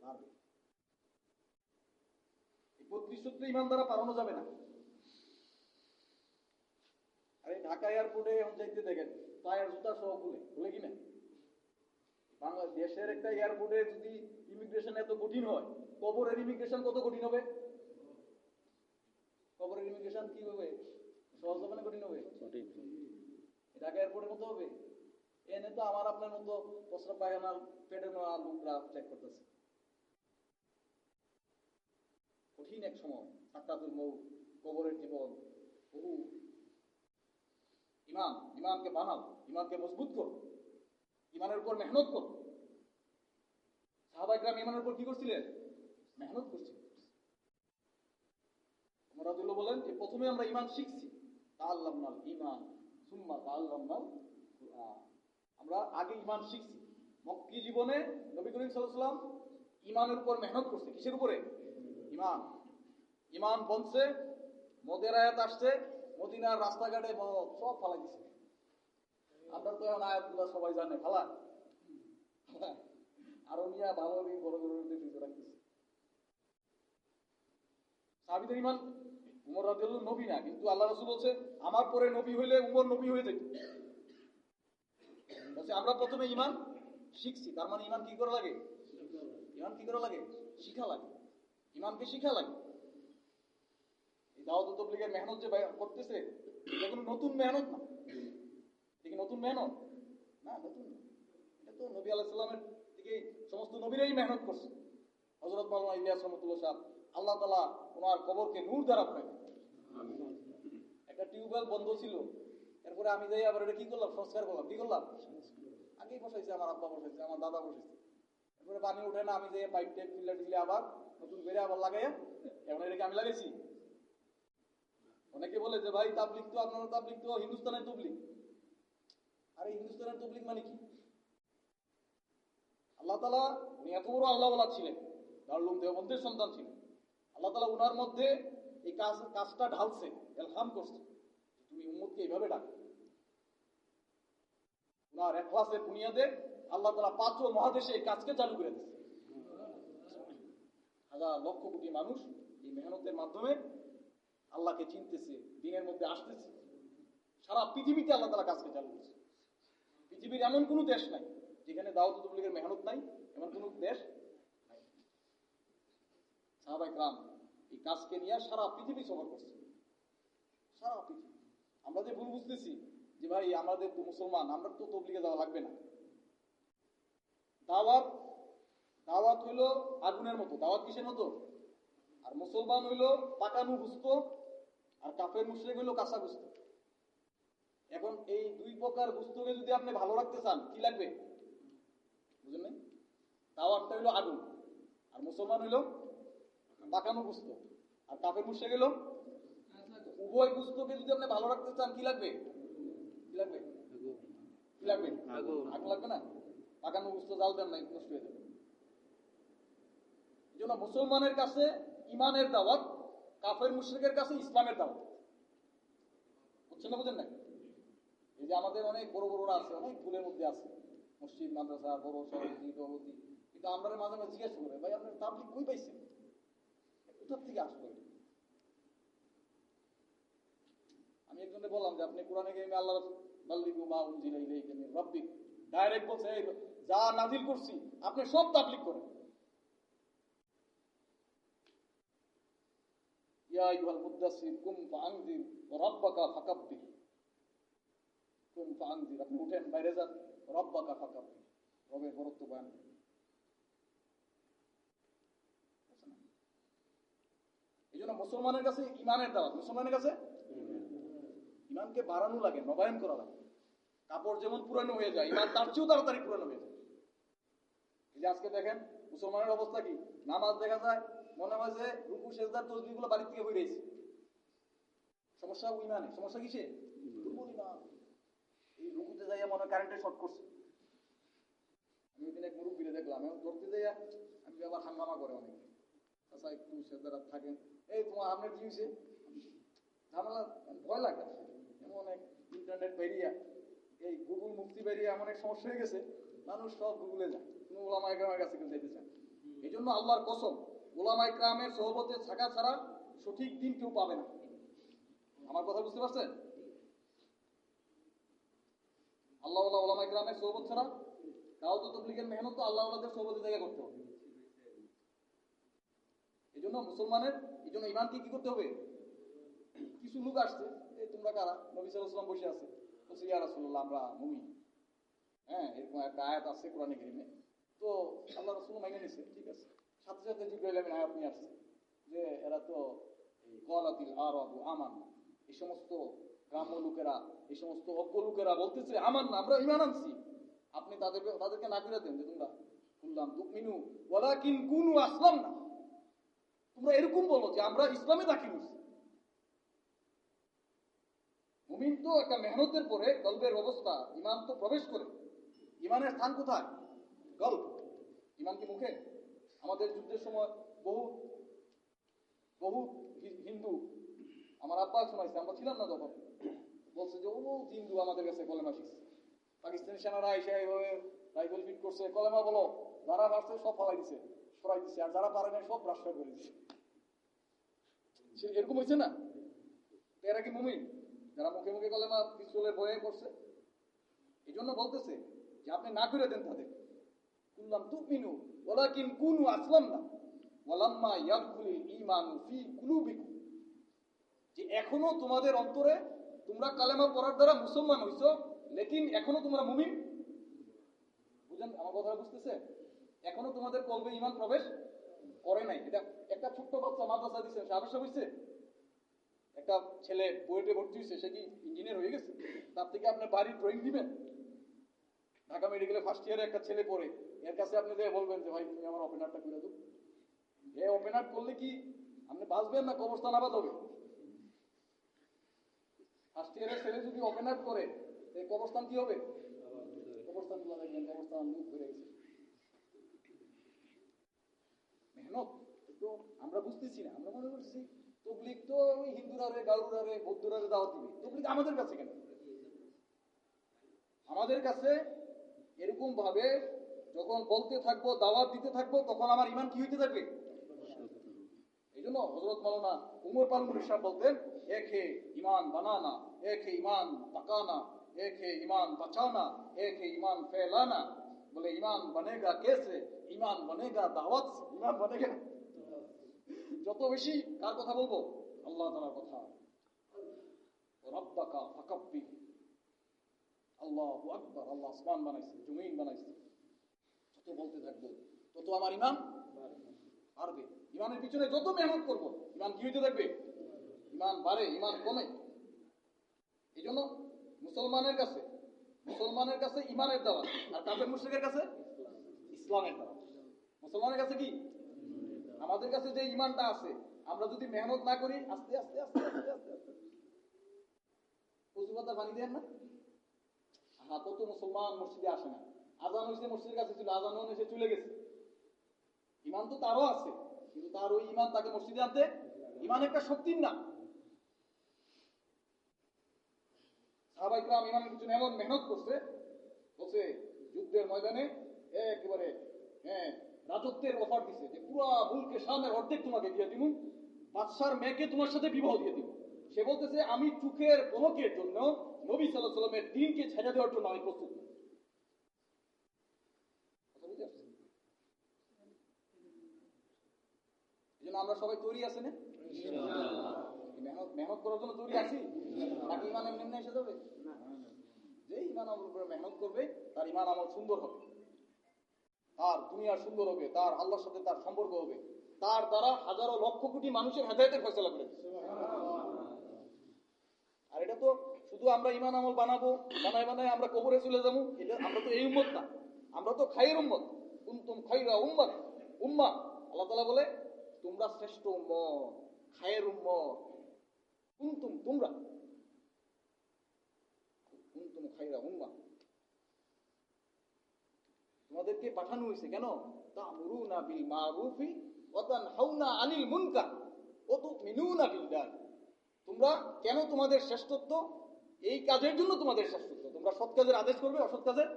পাবে। এই 35 সূত্রে ঈমান দ্বারা পারানো যাবে না। আরে ঢাকা এয়ারপোর্টে এখন যাইতে দেখেন পায়ের জুতা সহ খুলে কিনা? বাংলাদেশের একটা এয়ারপোর্টে যদি ইমিগ্রেশন এত কঠিন হয়, কবরের ইমিগ্রেশন কত কঠিন হবে? কবরের ইমিগ্রেশন কি হবে? সহজ হবে না কঠিন হবে? ঢাকা এয়ারপোর্টের মতো হবে? এনে তো আমার আপনার মতো প্রস্রাব পায়খানা পেটে নেওয়া লোকরা চেক করতেছে। কঠিন এক সময়, সাকরাতুল মউত, কবরের জীবন, বহু। ঈমানকে বানাও, ঈমানকে মজবুত করো, ঈমানের উপর মেহনত করো। সাহাবায়ে কিরাম ঈমানের উপর কি করছিলেন? মেহনত করছিলেন। ওমর রাদিয়াল্লাহু বলেন যে প্রথমে আমরা ঈমান শিখছি, তাআল্লামনাল ঈমান সুম্মা তাআল্লামনাল কুরআন। আমরা আগে ঈমান শিখছি। মক্কি জীবনে নবী করিম সাল্লাল্লাহু আলাইহি ওয়াসাল্লাম ঈমানের উপর মেহনত করছে। কিসের উপরে? ঈমান বলছে, মদের আয়াত আসছে, মদিনার রাস্তাঘাটে সব ফালাই দিছে। আমরা তো এখন আয়াতগুলো সবাই জানে, ফালা আরো নিয়ে ভালো বড় বড় ফ্রিজে রাখতেছে। সাহাবীদের ঈমান, উমর রাদিয়াল্লাহু নবী না, কিন্তু আল্লাহ রাসূল বলছে আমার পরে নবী হইলে উমর নবী হয়ে যেত। বলছে আমরা প্রথমে ঈমান শিখছি। তার মানে ঈমান কি করা লাগে? ঈমান কি করা লাগে? শিখা লাগে। ঈমানকে শিখা লাগে। এই দাওয়াত ও তাবলীগের মেহনত যে করতেছে, এটা কোনো নতুন মেহনত না। এটা কি নতুন মেহনত? না, নতুন না। এটা তো নবী আলাইহিস সালামের থেকে সমস্ত নবীরাই মেহনত করছে। হযরত মাওলানা ইলিয়াস রহমাতুল্লাহ সাহেব, আল্লাহ তাআলা ওনার কবরকে নূর দ্বারা ভরে দেন। একটা টিউবওয়েল বন্ধ ছিল, এরপরে আমি যাই আবার এটা কি করলাম? সংস্কার করলাম। কি করলাম? আগেই বসাইছে, আমার আব্বা বসাইছে, আমার দাদা বসাইছে। এরপরে পানি উঠে না, আমি যাই পাইপ টেপ খুলে দিলে আবার নতুন করে আবার লাগাইয়া এখন এটাকে আমি লাগাইছি। অনেকে বলে যে ভাই তাবলীগ তো আপনার তাবলীগ তো হিন্দুস্তানের তাবলীগ। আরে হিন্দুস্তানের তাবলীগ মানে কি? আল্লাহ তাআলা উনি এত বড় আল্লাহওয়ালা ছিলেন, দারুল উলুম দেওবন্দের সন্তান ছিলেন। আল্লাহ তাআলা উনার মধ্যে এই কাজটা ঢালছে, ইলহাম করছে, তুমি উম্মতকে এইভাবে ডাকো। উনার ইখলাসের বুনিয়াদে আল্লাহ তাআলা 5 মহাদেশে এই কাজকে চালু করে দিয়েছে। হাজার লক্ষ কোটি মানুষ এই মেহনতের মাধ্যমে আল্লাহকে চিনতেছে, দ্বীনের মধ্যে আসতেছে। সারা পৃথিবীতে আল্লাহ তাআলা কাজকে চালু করেছে। পৃথিবীর এমন কোনো দেশ নাই যেখানে দাওয়াত ও তাবলীগের মেহনত নাই, এমন কোনো দেশ নাই। সাহাবায়ে কিরাম এই কাজকে নিয়ে সারা পৃথিবী সফর করছে। সারা পৃথিবী। আমরা যে ভুল বুঝতেছি যে ভাই আমাদের তো মুসলমান, আমরা তো তাবলীগে যাওয়া লাগবে না। দাওয়াত হইল আগুনের মতো। দাওয়াত কিসের মতো? আর মুসলমান হইল পাকানো গুস্ত, আর কাফের মুশরিক হইল কাঁচা গুস্ত। এখন এই 2 প্রকার গুস্তকে যদি আপনি ভালো রাখতে চান, কি লাগবে? বুঝলেন না? দাওয়াতটা হইল আগুন, আর মুসলমান হইল পাকানো গুস্ত, আর কাফের মুশরিক হইল। উভয় গুস্তকে যদি আপনি ভালো রাখতে চান, কি লাগবে? কি লাগবে? কি লাগবে? আগুন লাগবে না? পাকানো গুস্ত জাল দেন না, নষ্ট হয়ে যাবে। এই জন্য মুসলমানের কাছে ঈমানের দাওয়াত কাফের মুশরিকের কাছে ইসলামের দাওয়াত। বুঝছেন না বুঝেন না? এই যে আমাদের অনেক বড় বড়রা আছে, অনেক ভুলের মধ্যে আছে, মসজিদ মাদ্রাসা বড় সভাপতি সভাপতি, কিন্তু আমরা মাঝে মাঝে জিজ্ঞাসা করে, ভাই আপনার তাবলিগ কই পাইছেন, কোথা থেকে আসলো? আমি একজনকে বললাম যে আপনি কোরআনে কারিমে আল্লাহ বাল্লিগু মা উনজিলা ইলাইকা মির রাব্বিক, ডাইরেক্ট বলছে যা নাজিল করছি আপনি সব তাবলিগ করেন। ইয়া আইয়ুহাল মুদ্দাসসির কুম ফাআনজির ওয়া রাব্বাকা ফাকাব্বির। কুম ফাআনজির, আপনি উঠেন বাইরে যান, রাব্বাকা ফাকাব্বির, রবের বরত্ব বয়ান করেন। এই জন্য মুসলমানের কাছে ইমানের দাওয়াত, মুসলমানের কাছে ইমানকে বাড়ানো লাগে, নবায়ন করা লাগে। কাপড় যেমন পুরানো হয়ে যায়, ইমান তার চেয়েও তাড়াতাড়ি পুরানো হয়ে যায়। এই যে আজকে দেখেন মুসলমানের অবস্থা কি, নামাজ দেখা যায় মনে হয় যে রুকু সেজদার তসবিহগুলো বাড়ি থেকে হয়ে গেছে। সমস্যা ইমানে, সমস্যা কিসে? দুর্বল ইমান। এই রুকুতে যাইয়া মনে হয় কারেন্টের শর্ট করছে। আমি ওই দিন এক মুরব্বিরে দেখলাম, আমি ধরতে যাইয়া আমি আবার হাঙ্গামা করে অনেক, আচ্ছা একটু সেজদারা থাকেন, এই তোমার আপনার কি হয়েছে ঝামেলা, ভয় লাগে। এমন এক ইন্টারনেট বেরিয়া, এই গুগল মুক্তি বেরিয়ে এমন এক সমস্যা হয়ে গেছে, মানুষ সব গুগলে যায়, কোনো ওলামা ইকরামের কাছে কেউ যেতে চায়। এই জন্য আল্লাহর কসম, ওলামা ইকরামের সোহবতে থাকা ছাড়া সঠিক দিন কেউ পাবে না। আমার কথা বুঝতে পারছেন? আল্লাহ ওলামা ইকরামের সোহবত ছাড়া দাওয়াত ও তাবলীগের মেহনত তো আল্লাহ ওয়ালাদের সোহবতে জায়গা করতে হবে। এই জন্য মুসলমানের, এই জন্য ইমানকে কি করতে হবে? কিছু লোক আসছে, এই তোমরা কারা? নবী সাল্লাল্লাহু আলাইহি ওয়াসাল্লাম বসে আছে, বলছে ইয়া রাসূলুল্লাহ আমরা মুমিন। হ্যাঁ, এরকম একটা আয়াত আছে কোরআনে কারিমে, তো আল্লাহ রাসূল মাইনে নিছে, ঠিক আছে। সাথে সাথে জিবরাইল আমিন আয়াত নিয়ে আসছে যে এরা তো ক্বালাতিল আরাবু আমান্না, এই সমস্ত গ্রাম্য লোকেরা, এই সমস্ত অজ্ঞ লোকেরা বলতেছে আমান্না, আমরা ঈমান আনছি। আপনি তাদেরকে না করে দেন যে তোমরা কুল্লাম তুমিনু ওয়ালাকিন কুনু আসলামনা, তোমরা এরকম বলো যে আমরা ইসলামে দাখিল হইছি। মুমিন তো একটা মেহনতের পরে কলবের অবস্থা, ইমান তো প্রবেশ করে। ইমানের স্থান কোথায়? কলব। ইমান কি মুখে? আমাদের যুদ্ধের সময় বহু বহু হিন্দু, আমার আব্বা শোনাইছে, আমরা ছিলাম না তখন, বলছে যে ও হিন্দু আমাদের কাছে কলেমা শিখছে। পাকিস্তানি সেনারা এসে এইভাবে রাইফেল ফিট করছে, কলেমা বলো, যারা পারছে সব ফলাই দিছে, সরাই দিছে, আর যারা পারে নাই সব রাষ্ট্র করে দিছে। এরকম হয়েছে না? এরা কি মুমিন? যারা মুখে মুখে কলেমা পিস্তলের ভয়ে করছে। এই জন্য বলতেছে যে আপনি না করে দেন তাদের, কুল্লাম তুমিনু ওয়ালাকিন কুনু আসলামনা ওয়ালাম্মা ইয়াদখুলিল ঈমানু ফি কুলুবিকুম, যে এখনো তোমাদের অন্তরে তোমরা কালেমা পড়ার দ্বারা মুসলমান হইছো, লেকিন এখনো তোমরা মুমিন। বুঝেন আমার কথা? বুঝতেছে? এখনো তোমাদের কলবে ঈমান প্রবেশ করে নাই। এটা একটা ছোট্ট বাচ্চা মাদ্রাসা দিচ্ছেন, সে আবশ্যক হয়েছে? একটা ছেলে বুয়েটে ভর্তি হয়েছে, সে কি ইঞ্জিনিয়ার হয়ে গেছে? তার থেকে আপনি বাড়ির ড্রয়িং দিবেন? ঢাকা মেডিকেলে ফার্স্ট ইয়ারে একটা ছেলে পড়ে, এর কাছে আপনি যে বলবেন যে ভাই তুমি আমার ওপেনারটা করে দাও, এ ওপেনার করলে কি আপনি বাঁচবেন না কবরস্থান আবাদ হবে? ফার্স্ট ইয়ারের ছেলে যদি ওপেনার করে, এই কবরস্থান কি হবে? কবরস্থান গুলো দেখবেন, কবরস্থান লুক হয়ে গেছে। মেহনত তো আমরা বুঝতেছি না, আমরা মনে করছি তবলিগ তো ওই হিন্দুরারে, গাউরারে, বৌদ্ধরারে দাওয়াত দিবে, তবলিগ আমাদের কাছে কেন? আমাদের কাছে এরকম ভাবে যখন বলতে থাকবো, দাওয়াত দিতে থাকবো, তখন আমার ইমান কি হইতে থাকবে? এই জন্য হযরত মাওলানা উমর পালমুরি সাহেব বলতেন, এক হে ইমান বানানা, এক হে ইমান পাকানা, এক হে ইমান বাঁচানা, এক হে ইমান ফেলানা। বলে ইমান বনেগা কেসে? ইমান বনেগা দাওয়াত সে। ইমান বনেগা, যত বেশি কার কথা বলবো? আল্লাহ তাআলার কথা। রাব্বাকা ফাকাব্বির, আল্লাহু আকবার। আল্লাহ আসমান বানাইছে, জমিন বানাইছে, যত বলতে থাকবো তত আমার ইমান বাড়বে। ইমানের পিছনে যত মেহনত করবো, ইমান কি হইতে থাকবে? ইমান বাড়ে, ইমান কমে। এই জন্য মুসলমানের কাছে ইমানের দাওয়াত, আর কাফের মুশরিকের কাছে ইসলামের দাওয়াত। মুসলমানের কাছে কি? আমাদের কাছে যে ইমানটা আছে, আমরা যদি মেহনত না করি, আস্তে আস্তে আস্তে আস্তে আস্তে আস্তে কচুপাতার পানি দেন না, হাতও তো মুসলমান মসজিদে আসে না। আজান হয়েছে, মসজিদের কাছে ছিল, আজান হয়ে এসে চলে গেছে। ইমান তো তারও আছে, কিন্তু তার ওই ইমান তাকে মসজিদে আনতে ইমান একটা শক্তির না। সাহাবায়ে কেরাম ইমানের পিছনে এমন মেহনত করছে, বলছে যুদ্ধের ময়দানে একেবারে রাজত্বের অফার দিছে যে পুরা মুলকে শামের অর্ধেক তোমাকে দিয়ে দিব, বাদশার মেয়েকে তোমার সাথে বিবাহ দিয়ে দিব। সে বলতেছে আমি চোখের পলকের জন্য নবী সাল্লাল্লাহু আলাইহি ওয়াসাল্লামের দ্বীনকে ছেড়ে দেওয়ার জন্য আমি প্রস্তুত না। এজন্য আমরা সবাই তৈরি আছি না? মেহনত করার জন্য তৈরি আছি নাকি ইমান এমনি এসে যাবে? যে ইমান আমল করে মেহনত করবে তার ইমান আমল সুন্দর হবে, তার দুনিয়া সুন্দর হবে, তার আল্লাহর সাথে তার সম্পর্ক হবে, তার দ্বারা হাজারো লক্ষ কোটি মানুষের হেদায়েতের ফয়সালা করে। আর এটা তো শুধু আমরা ইমান আমল বানায় আমরা কবরে চলে যাবো, এটা আমরা তো এই উম্মত না, আমরা তো খায়ের উম্মত। কুনতুম খায়রা উম্মাহ, আল্লাহ তাআলা বলে তোমরা শ্রেষ্ঠ উম্মত, খায়ের উম্মত। কুনতুম তোমরা, কুনতুম খায়রা উম্মাহ, তোমাদেরকে পাঠানো হয়েছে কেন? তা'মুরুনা বিল মারুফি ওয়া তানহাউনা আনিল মুনকার ওয়া তু'মিনুনা বিল্লাহ। তোমরা কেন তোমাদের শ্রেষ্ঠত্ব? এই কাজের জন্য তোমাদের শ্রেষ্ঠত্ব, তোমরা সৎ কাজের আদেশ করবে, অসৎ কাজের।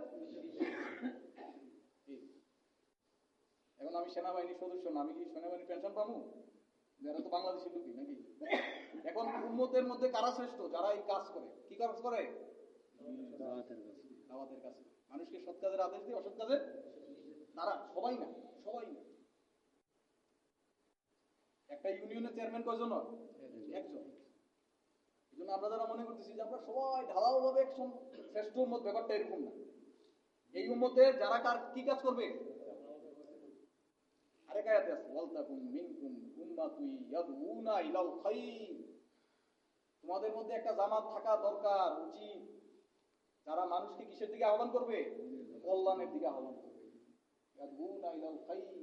এখন আমি সেনাবাহিনীর সদস্য না, আমি কি সেনাবাহিনীর পেনশন পাবো? যারা তো বাংলাদেশের লোকই নাকি? এখন উম্মতের মধ্যে কারা শ্রেষ্ঠ? যারা এই কাজ করে। কি কাজ করে? দাওয়াতের কাজ, মানুষকে সৎ কাজের আদেশ দিয়ে অসৎ কাজের। তারা সবাই না, সবাই না। একটা ইউনিয়নের চেয়ারম্যান কয়জন? একজন। এই জন্য আমরা যারা মনে করতেছি যে আমরা সবাই ঢালাও ভাবে শ্রেষ্ঠ উম্মত, ব্যাপারটা এরকম না। এই উম্মতের যারা কার কি কাজ করবে? আরেক আয়াতে আছে ওয়ালতাকুম মিনকুম উম্মাতুন ইয়াদউনা ইলাল খায়র। তোমাদের মধ্যে একটা জামাত থাকা দরকার, উচিত, যারা মানুষকে কিসের দিকে আহ্বান করবে? কল্যাণের দিকে আহ্বান করবে। ইয়াদউনা ইলাল খায়র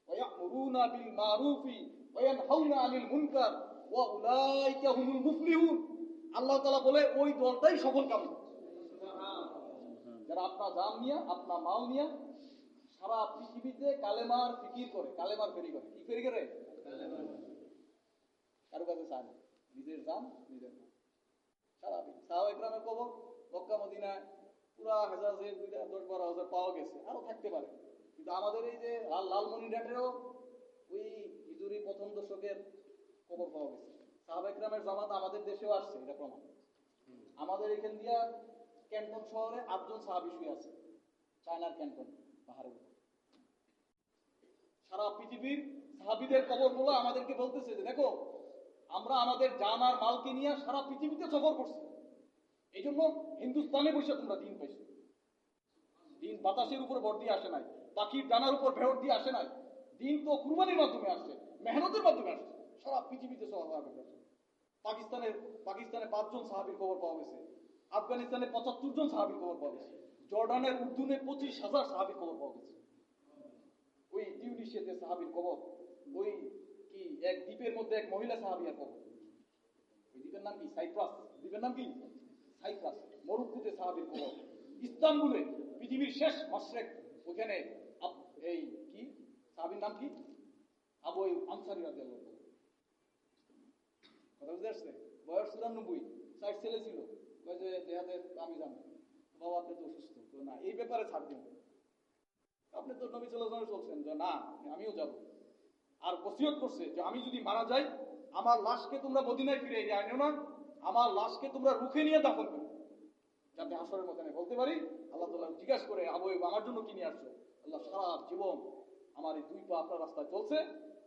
ওয়া ইয়া'মুরুনা বিল মারুফি ওয়া ইয়ানহাউনা আনিল মুনকার ওয়া উলাইকা হুমুল মুফলিহুন। আল্লাহ তাআলা বলে ওই দলটাই সফলকামী, যারা আপনার জান নিয়ে, আপনার মাল নিয়ে সারা পৃথিবীতে কালেমার ফিকির করে, কালেমার ফেরি করে। কি ফেরি করে? কারো কাছে চায় না, নিজের জান নিজের মাল। সারা সাহাবায়ে কেরামের কবর মক্কা মদিনায় পুরা হেজাজে 10-12 হাজার পাওয়া গেছে, আরো থাকতে পারে। কিন্তু আমাদের এই যে লালমনিরহাটেও ওই হিজরি প্রথম দশকের কবর পাওয়া গেছে। সাহাবায়ে কেরামের জামাত আমাদের দেশেও আসছে, এটা প্রমাণ। আমাদের এখান দিয়া ক্যান্টন শহরে 8 জন সাহাবী শুয়ে আছে, চায়নার ক্যান্টন পাহাড়ের উপর। সারা পৃথিবীর সাহাবীদের কবরগুলো আমাদেরকে বলতেছে যে দেখো আমরা আমাদের জান আর মালকে নিয়ে সারা পৃথিবীতে সফর করছি। এই জন্য হিন্দুস্তানে বসে তোমরা দিন পাইছো। দিন বাতাসের উপর ভর দিয়ে আসে নাই, পাখির ডানার উপর ভেড় দিয়ে আসে নাই। দিন তো কুরবানির মাধ্যমে আসছে, মেহনতের মাধ্যমে আসছে। সারা পৃথিবীতে সাহাবী করছে। পাকিস্তানে 5 জন সাহাবীর খবর পাওয়া গেছে, আফগানিস্তানে 75 জন সাহাবীর খবর পাওয়া গেছে, জর্ডানের উর্দুনে 25,000 সাহাবীর খবর পাওয়া গেছে। ওই টিউনিশিয়াতে সাহাবীর খবর, ওই কি এক দ্বীপের মধ্যে এক মহিলা সাহাবীর খবর। ওই দ্বীপের নাম কি? সাইপ্রাস। দ্বীপের নাম কি? সাইপ্রাস। মরক্কোতে সাহাবীর খবর। ইস্তাম্বুলে পৃথিবীর শেষ মাশরিক, ওখানে এই কি সাহাবীর নাম কি? আবু আনসারী রাদিয়াল্লাহু আনহু। কথা বুঝতে আসছে? বয়স 94, 4 ছেলে ছিল। কয় যে দেহাতে আমি জানি বাবা আপনি তো অসুস্থ, তো না এই ব্যাপারে ছাড় দিন, আপনি তো নবী সাল্লাল্লাহু আলাইহি ওয়াসাল্লাম বলছেন যে না আমিও যাব। আর ওসিয়ত করছে যে আমি যদি মারা যাই আমার লাশকে তোমরা মদিনায় ফিরে নিয়ে আনো না, আমার লাশকে তোমরা রুখে নিয়ে দাফন করো, যাতে হাসরের ময়দানে বলতে পারি আল্লাহ তাআলা জিজ্ঞাসা করে আবু আমার জন্য কি নিয়ে আসছো? আল্লাহ সারা জীবন আমার এই 2 পা আপনার রাস্তায় চলছে,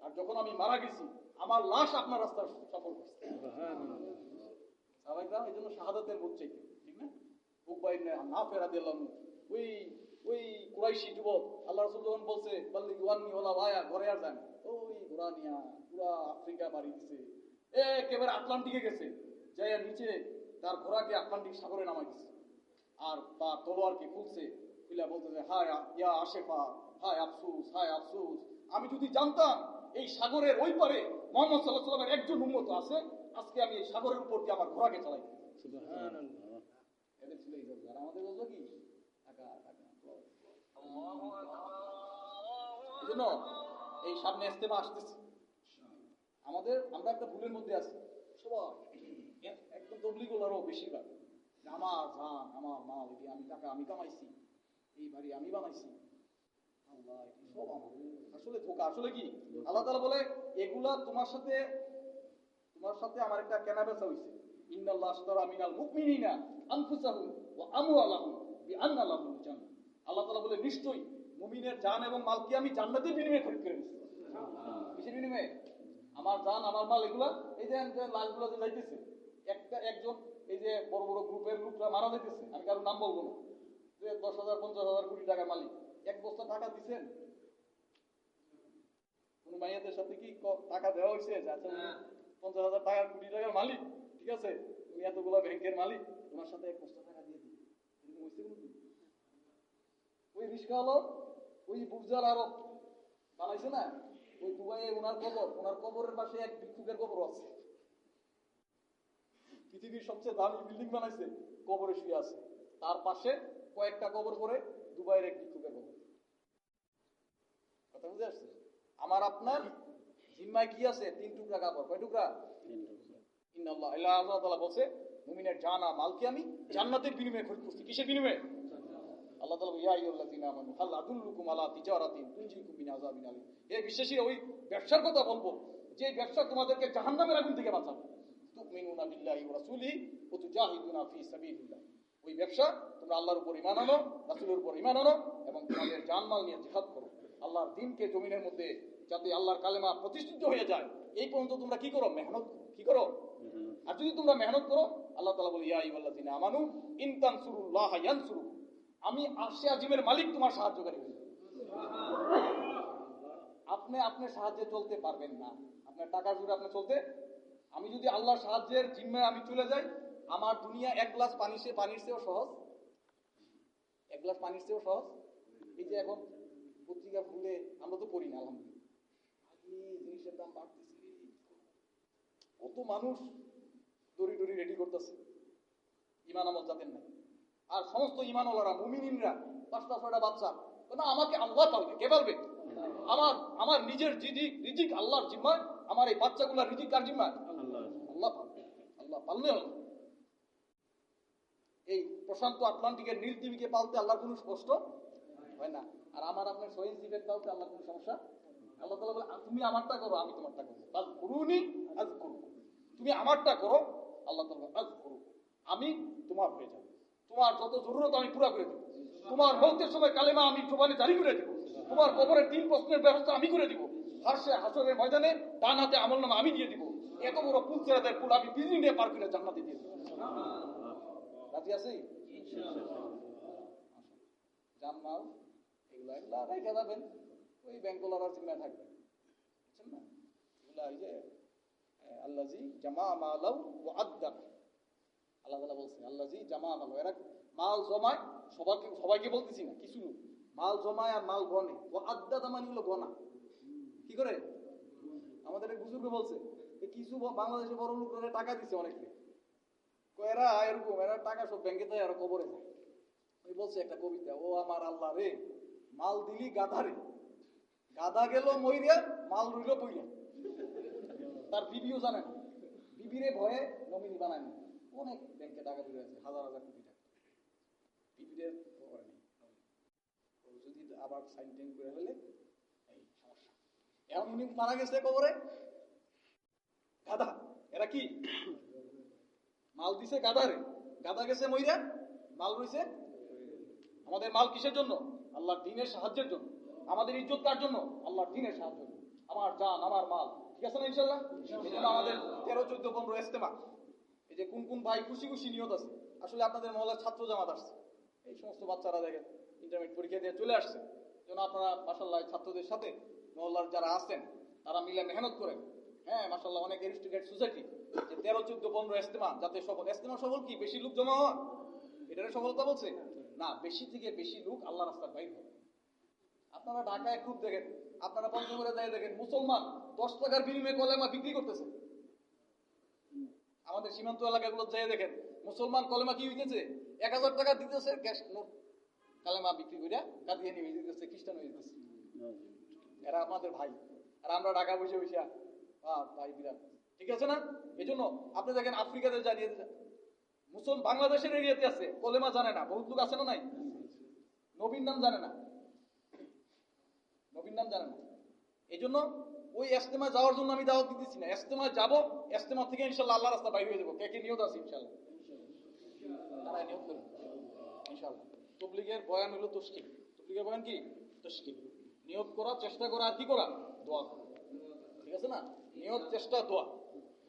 আর যখন আমি মারা গেছি আমার লাশ আপনার রাস্তায় সফর করছে। সাহাবায়ে কেরাম এই জন্য শাহাদাতের মুখ চাইতে, ঠিক না? উকবা ইবনে নাফি রাদিয়াল্লাহু আনহু, ওই কুরাইশি যুবক, আল্লাহ রাসূল যখন বলছে বাল্লি ওয়ান্নি ওয়ালা ওয়ায়া, ঘরে আর যায় না, ওই ঘোড়া নিয়া পুরা আফ্রিকা বাড়ি দিছে, একেবারে আটলান্টিকে গেছে, যাইয়া নিচে তার ঘোড়াকে আটলান্টিক সাগরে নামাই দিছে, আর তার তলোয়ারকে খুলছে, খুলে বলতেছে হায় ইয়া আশেফা, হায় আফসুস, হায় আফসুস, আমি যদি জানতাম এই সাগরের ওই পারে মুহাম্মদ সাল্লাল্লাহু আলাইহি ওয়াসাল্লামের একজন উম্মত আছে, আজকে আমি এই সাগরের উপর দিয়ে আমার ঘোড়াকে চালাই। সুবহানাল্লাহ। এদের ছিল এই জন্য, আর আমাদের বলতো কি টাকা টাকা। আল্লাহু আকবার। এজন্য এই সামনে ইস্তেমা আসতেছে, আমরা একটা ভুলের মধ্যে আছি সবাই, একদম তবলিগোলারও বেশিরভাগ, আমার জান আমার মাল, এটি আমি টাকা আমি কামাইছি, এই বাড়ি আমি বানাইছি, আল্লাহ এটি সব আমার। আসলে ধোঁকা। আসলে কি আল্লাহ তাআলা বলে এগুলা তোমার সাথে আমার একটা কেনা বেচা হইছে। ইন্নাল্লাহ আশতারা মিনাল মুমিনিনা আনফুসাহুম ওয়া আমওয়ালাহুম বিআন্না লাহুমুল জান্নাহ। আল্লাহ তাআলা বলে নিশ্চয়ই মুমিনের জান এবং মালকে আমি জান্নাতের বিনিময়ে খরিদ করে নিয়েছি। কিসের বিনিময়ে? আমার জান আমার মাল এগুলা, এই যে লাশগুলো যে যাইতেছে, একজন এই যে বড় বড় গ্রুপের লোকরা মারা যাইতেছে, আমি কারো নাম বলবো না, যে 10,000 50,000 কোটি টাকার মালিক, এক বস্তা টাকা দিচ্ছেন কোন মাইয়াদের সাথে কি টাকা দেওয়া হয়েছে? আচ্ছা 50,000 টাকার কোটি টাকার মালিক, ঠিক আছে, তুমি এতগুলো ব্যাংকের মালিক, তোমার সাথে এক বস্তা টাকা দিয়ে দিই, এরকম হয়েছে কোনদিন? ওই রিস্কা হলো ওই বুর্জাল আরব বানাইছে না, ওই দুবাইয়ে ওনার কবরের পাশে এক ভিক্ষুকের কবর আছে। পৃথিবীর সবচেয়ে দামি বিল্ডিং বানাইছে, কবরে শুয়ে আছে, তার পাশে কয়েকটা কবর করে দুবাইয়ের এক ভিক্ষুকের কবর। কথা বুঝে আসছে? আমার আপনার জিম্মায় কি আছে? 3 টুকরা কাপড়। কয় টুকরা? 3 টুকরা। ইন্নাল্লাহ, আল্লাহ তাআলা বলছে মুমিনের জান আর মালকে আমি জান্নাতের বিনিময়ে খরিদ করছি। কিসের বিনিময়ে? আল্লাহ তাআলা ইয়া আইয়ুহাল্লাযীনা আমানু হাল আদুল্লুকুম আলা তিজারাতিন তুনজিকুম মিন আযাবিন আলীম। এই বিশ্বাসীরা ওই ব্যবসার কথা বলবো যে ব্যবসা তোমাদেরকে জাহান্নামের আগুন থেকে বাঁচাবে। তুমিনুনা বিল্লাহি ওয়া রাসূলিহি ওয়া তুজাহিদুনা ফি সাবিলিল্লাহ। ওই ব্যবসা তোমরা আল্লাহর উপর ঈমান আনো, রাসূলের উপর ঈমান আনো এবং তোমাদের জানমাল নিয়ে জিহাদ করো, আল্লাহর দ্বীনকে জমিনের মধ্যে যাতে আল্লাহর কালেমা প্রতিষ্ঠিত হয়ে যায় এই পর্যন্ত তোমরা কি করো? মেহনত করো। কি করো? আর যদি তোমরা মেহনত করো, আল্লাহ তাআলা বলে ইয়া আইয়ুহাল্লাযীনা আমানু ইন তানসুরুল্লাহা ইয়ানসুরুকুম, আমি আরশে আজিমের মালিক তোমার সাহায্যকারী হয়ে যাব। আপনি সাহায্যে চলতে পারবেন না, আপনার টাকার জোরে আপনি চলতে, আমি যদি আল্লাহর সাহায্যের জিম্মায় আমি চলে যাই, আমার দুনিয়া এক গ্লাস পানির চেয়েও সহজ, এক গ্লাস পানির চেয়েও সহজ। এই যে এখন পত্রিকা খুলে আমরা তো পড়ি না, আলহামদুলিল্লাহ, জিনিসের দাম বাড়তেছে, কত মানুষ দড়ি রেডি করতেছে, ঈমান আমল যাদের নাই। আর সমস্ত ঈমানওয়ালারা মুমিনিনরা 5টা 6টা বাচ্চা, না আমাকে আল্লাহ পালবে। কে পালবে? আমার নিজের রিজিক আল্লাহর জিম্মায়, আমার এই বাচ্চাগুলোর রিজিক কার জিম্মায়? আল্লাহ পালবে। আল্লাহ পাললে হলো। এই প্রশান্ত আটলান্টিকের নীল টিভিকে পালতে আল্লাহর কোনো কষ্ট হয় না, আর আমার আপনার সোয়েন সিভেট পালতে আল্লাহর কোনো সমস্যা। আল্লাহ তাআলা বলে তুমি আমারটা করো, আমি তোমারটা করবো। আযকুরুনি আযকুরুকুম, তুমি আমারটা করো, আল্লাহ তাআলা আযকুরুকুম, আমি তোমার হয়ে যাব। তোমার যত জরুরত আমি পুরো করে দেব। তোমার মওতের সময় কালেমা আমি জবানে জারি করে দেব। তোমার কবরের 3 প্রশ্নের ব্যবস্থা আমি করে দিব। হাসরের ময়দানে ডান হাতে আমলনামা আমি দিয়ে দিব। এত বড় পুল ছেড়ে দেয়, পুল আমি বিজলি নিয়ে পার করে জান্নাতে দিয়ে দেব। রাজি আছি? জানমাল এগুলা রেখে যাবেন, ওই ব্যাংকওয়ালার জিম্মায় থাকবে, বুঝছেন না? এগুলা এই যে আল্লাযী জামা মালাউ ওয়া আদ্দা, আল্লাহ তাআলা বলছেন আল্লাযী জামা মাল, এরা মাল জমায়, সবাইকে বলতেছি না, কিছু লোক মাল জমায় আর মাল গনে। ও আদ্দা মানে হলো গনা। কি করে? আমাদের এক বুজুর্গ বলছে কিছু বাংলাদেশে বড় লোকরা টাকা দিচ্ছে অনেকে, এরা এরকম, এরা টাকা সব ব্যাংকে যায় আর কবরে যায়। ওই বলছে একটা কবিতা, ও আমার আল্লাহ রে, মাল দিলি গাধা রে, গাধা গেল মইরা, মাল রইল বইরা। তার বিবিও জানে না, বিবিরে ভয়ে নমিনি বানায় না। অনেক ব্যাংকে টাকা ধরে আছে, হাজার কোটি টাকা, বিবিরে খবর নেই। যদি আবার সাইন টাইন করে ফেলে এই সমস্যা। এখন উনি মারা গেছে কবরে, গাধা। এরা কি মাল দিছে গাধা রে, গাধা গেছে মইরা, মাল রইছে। আমাদের মাল কিসের জন্য? আল্লাহর দ্বীনের সাহায্যের জন্য। আমাদের ইজ্জত কার জন্য? আল্লাহর দ্বীনের সাহায্যের জন্য। আমার জান আমার মাল, ঠিক আছে না ইনশাআল্লাহ? এই জন্য আমাদের 13, 14, 15 ইজতেমা। এই যে কোন ভাই খুশি নিয়ত আছে, আসলে আপনাদের মহল্লার ছাত্র জামাত আসছে, এই সমস্ত বাচ্চারা দেখেন ইন্টারমিডিয়েট পরীক্ষা দিয়ে চলে আসছে, যেন আপনারা মাশাআল্লাহ ছাত্রদের সাথে মহল্লার যারা আছেন তারা মিলে মেহনত করেন। হ্যাঁ মাশাআল্লাহ, অনেক এরিস্টোক্রেট সোসাইটি, যে 13, 14, 15 ইজতেমা, যাতে ইজতেমা সফল কি বেশি লোক জমা হওয়া, এটারে সফলতা বলছে না, বেশি থেকে বেশি লোক আল্লাহ রাস্তার বাইরে হবে। আপনারা ঢাকায় খুব দেখেন, আপনারা পঞ্চগড়ে যাই দেখেন, মুসলমান 10 টাকার বিনিময়ে কলেমা বিক্রি করতেছে। আমাদের সীমান্ত এলাকাগুলো যাই দেখেন, মুসলমান কলেমা কি হইতেছে, 1000 টাকা দিতেছে ক্যাশ নোট, কালেমা বিক্রি করে কাঁদিয়ে নিয়ে দিতেছে, খ্রিস্টান হয়ে যেতেছে। এরা আমাদের ভাই, আর আমরা ঢাকা বসে ভাই বিরাট, ঠিক আছে না? এই জন্য আপনি দেখেন আফ্রিকাতে জানিয়ে বাংলাদেশের এরিয়াতে আছে, কলেমা জানে না, বহুত লোক আছে না নাই, নবীর নাম জানে না, নবীর নাম জানে না। এই জন্য ওই ইজতেমায় যাওয়ার জন্য আমি দাওয়াত দিতেছি না, ইজতেমায় যাবো, ইজতেমা থেকে ইনশাআল্লাহ আল্লাহ রাস্তা বাইরে হয়ে যাবো। কে কে নিয়ত আছে ইনশাআল্লাহ? তারা নিয়ত করুন ইনশাআল্লাহ। তাবলীগের বয়ান হলো তাশকিল, তাবলীগের বয়ান কি? তাশকিল। নিয়ত করা, চেষ্টা করা, আর কি করা? দোয়া করা, ঠিক আছে না? নিয়ত, চেষ্টা, দোয়া।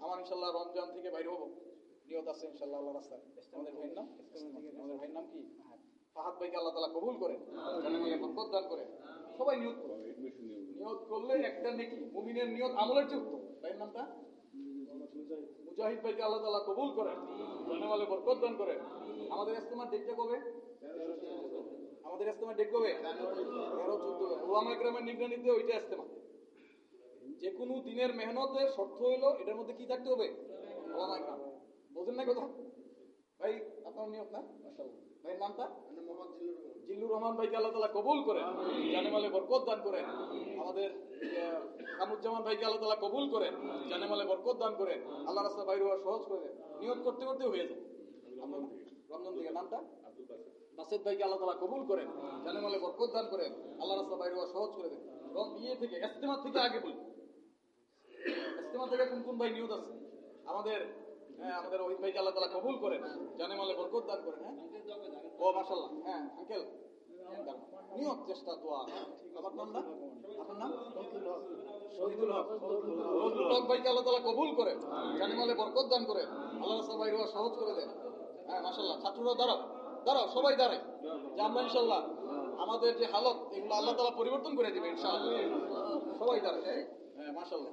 আমার ইনশাআল্লাহ রমজান থেকে বাইরে হবো, নিয়ত আছে ইনশাআল্লাহ আল্লাহ রাস্তায়। আমাদের ভাইয়ের নাম, আমাদের ভাইয়ের নাম কি? ফাহাদ ভাইকে আল্লাহ তাআলা কবুল করেন, জান্নাতে বরকত দান করেন। সবাই নিয়ত করুন, নিয়ত করলে একটা নেকি, মুমিনের নিয়ত আমলের চেয়ে উত্তম। ভাইয়ের নামটা মুজাহিদ ভাইকে আল্লাহ তাআলা কবুল করেন, জান্নাতে বরকত দান করেন। আমাদের ইজতেমার ডেটটা কবে? আমাদের ইজতেমার ডেট কবে? 13-14 ওলামা ইকরামের নিগরানিতে ওইটা ইজতেমা। যে কোনো দিনের মেহনতের শর্ত হইলো এটার মধ্যে কি থাকতে হবে? ওলামা ইকরাম। বুঝেন না কথা? ভাই আপনার নিয়ত না? মাশাআল্লাহ। ভাইয়ের নামটা? জিল্লুর রহমান ভাইকে আল্লাহ তাআলা কবুল করেন, জানেমালে বরকত দান করেন। আমাদের কামরুজ্জামান ভাইকে আল্লাহ তাআলা কবুল করেন, জানেমালে বরকত দান করেন। আল্লাহ রাস্তায় বাইরে হওয়া সহজ করে দেন। নিয়ত করতে করতে হয়ে যায়। রমজান থেকে নামটা বাসেদ ভাইকে আল্লাহ তাআলা কবুল করেন, জানেমালে বরকত দান করেন। আল্লাহ রাস্তায় বাইরে হওয়া সহজ করে দেন। থেকে ইজতেমা থেকে আগে বলি, ইজতেমা থেকে কোন কোন ভাই নিয়ত আছে? আমাদের আমাদের ওহিদ ভাইকে আল্লাহ তাআলা কবুল করেন, জানেমালে বরকত দান করেন। হ্যাঁ, ও মাশাআল্লাহ। হ্যাঁ আঙ্কেল, নিয়ত, চেষ্টা, দোয়া। আমার নাম না? আপনার নাম? শহীদুল হক। শহীদুল হক ভাইকে আল্লাহ তাআলা কবুল করেন, জানেমালে বরকত দান করেন। আল্লাহ রাস্তায় বাইরে হওয়া সহজ করে দেন। হ্যাঁ মাশাআল্লাহ। ছাত্ররা দাঁড়াও, দাঁড়াও, সবাই দাঁড়ায়, যে আমরা ইনশাআল্লাহ আমাদের যে হালত এগুলো আল্লাহ তাআলা পরিবর্তন করে দিবে ইনশাআল্লাহ। সবাই দাঁড়ায়। হ্যাঁ মাশাআল্লাহ।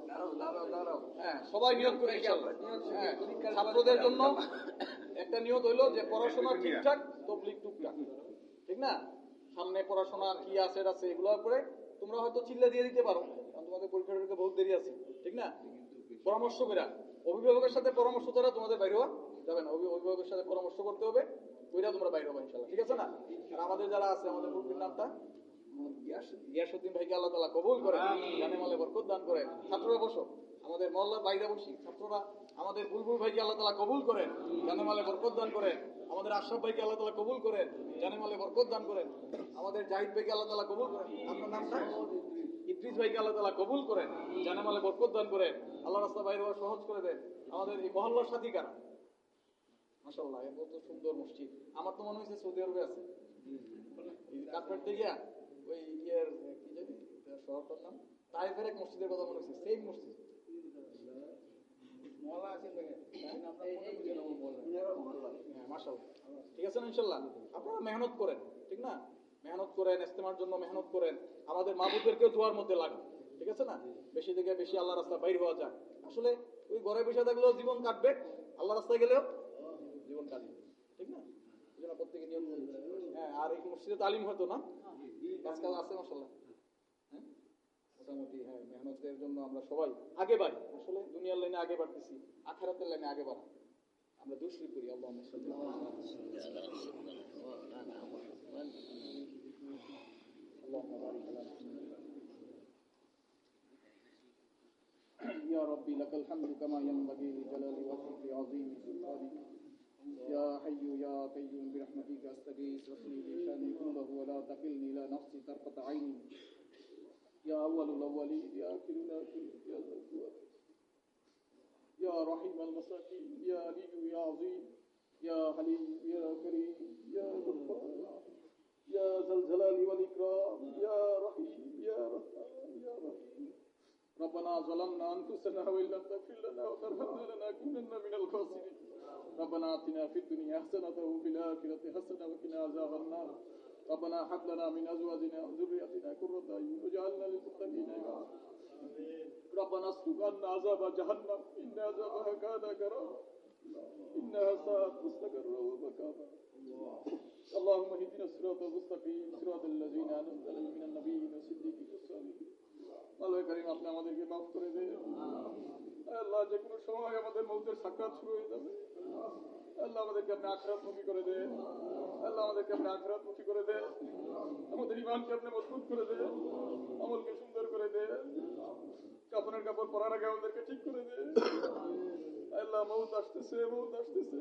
হ্যাঁ সবাই নিয়ত করে ইনশাআল্লাহ। হ্যাঁ, ছাত্রদের জন্য একটা নিয়ত হইলো যে পড়াশোনা ঠিকঠাক, তাবলীগ টুকটাক, ঠিক না? সামনে পড়াশোনা কি আছে এগুলোর উপরে তোমরা হয়তো চিল্লা দিয়ে দিতে পারো, কারণ তোমাদের পরীক্ষাটা বহুত দেরি আছে, ঠিক না? পরামর্শ করে, অভিভাবকের সাথে পরামর্শ ছাড়া তোমাদের বাইরে হওয়া যাবে না। অভিভাবকের সাথে পরামর্শ করতে হবে, ওইটা তোমরা বাইরে হবো ইনশাআল্লাহ, ঠিক আছে না? আর আমাদের যারা আছে, আমাদের মুরব্বির নামটা গিয়াসউদ্দিন ভাইকে আল্লাহ তাআলা কবুল করেন, জানেমালে বরকত দান করেন। ছাত্ররা বসো, আমাদের মহল্লার বাইরে বসি। ছাত্ররা আমাদের বুলবুল ভাইকে আল্লাহ তাআলা কবুল করেন, জানেমালে বরকত দান করেন। আমাদের আশরাফ ভাইকে আল্লাহ তাআলা কবুল করেন, জানেমালে বরকত দান করেন। আমাদের জাহিদ ভাইকে আল্লাহ তাআলা কবুল করেন। আপনার নামটা? ইদ্রিস ভাইকে আল্লাহ তাআলা কবুল করেন, জানেমালে বরকত দান করেন। আল্লাহ রাস্তা বাইরে হওয়া সহজ করে দেন। আমাদের এই মহল্লার সাথী কারা? মাশাআল্লাহ, এত সুন্দর মসজিদ। আমার তো মনে হয়েছে সৌদি আরবে আছে। কাপড় থেকে ওই ইয়ের কি জানি শহরটার নাম, তাইফের এক মসজিদের কথা মনে হচ্ছে, সেম মসজিদ। মাশাআল্লাহ, ঠিক আছে না? ইনশাআল্লাহ আপনারা মেহনত করেন, ঠিক না? মেহনত করেন, ইজতেমার জন্য মেহনত করেন। আমাদের মাবুদদেরকেও দোয়ার মধ্যে লাগান, ঠিক আছে না? বেশি থেকে বেশি আল্লাহ রাস্তা বাইর হওয়া যায়। আসলে ওই ঘরে বসে থাকলেও জীবন কাটবে, আল্লাহ রাস্তায় গেলেও জীবন কাটবে, ঠিক না? এই জন্য প্রত্যেকে নিয়ম করবে। হ্যাঁ, আর এই মসজিদে তালিম হতো না, আজকাল আছে মাশাআল্লাহ। হ্যাঁ মোটামুটি, হ্যাঁ মেহনতের জন্য আমরা সবাই আগে বাড়ি। আসলে দুনিয়ার লাইনে আগে বাড়তেছি, আখিরাতের লাইনে আগে বাড়া আমরা দুশ্রী করি। আল্লাহুম্মা সাল্লি আলা يا ربي لك الحمد كما ينبغي لجلال وجهك عظيم سلطانك. يا حي يا قيوم برحمتك استغيث واصلح لي شاني كله ولا تكلني الى نفسي طرفة عين. يا اول الاولين يا اخر الاخرين يا ذا القوة يا رحيم المساكين يا علي يا عظيم يا حليم يا كريم يا غفار يا ذا الجلال والاكرام يا رحيم يا رحمن يا رحيم. ربنا ظلمنا انفسنا وان لم تغفر لنا وترحمنا لنكونن من الخاسرين. ربنا آتنا في الدنيا حسنة وفي الآخرة حسنة وقنا عذاب النار. ربنا هب لنا من أزواجنا وذرياتنا قرة أعين واجعلنا للمتقين إماما. ربنا اصرف عنا عذاب جهنم إن عذابها كان غراما إنها ساءت مستقرا ومقاما. اللهم اهدنا الصراط المستقيم صراط الذين أنعمت عليهم من النبيين والصديقين والصالحين. আল্লাহ কারীম আপনি আমাদেরকে মাফ করে দেন। আল্লাহ যে কোনো সময় আমাদের মউতের সাক্ষাৎ শুরু হয়ে যাবে। আল্লাহ আমাদেরকে আপনি আখিরাতমুখী করে দেন। আল্লাহ আমাদেরকে আপনি আখিরাতমুখী করে দেন। আমাদের ঈমানকে আপনি মজবুত করে দেন, আমলকে সুন্দর করে দেন। কাফনের কাপড় পরার আগে আমাদেরকে ঠিক করে দে। আল্লাহ মউত আসতেছে, মউত আসতেছে।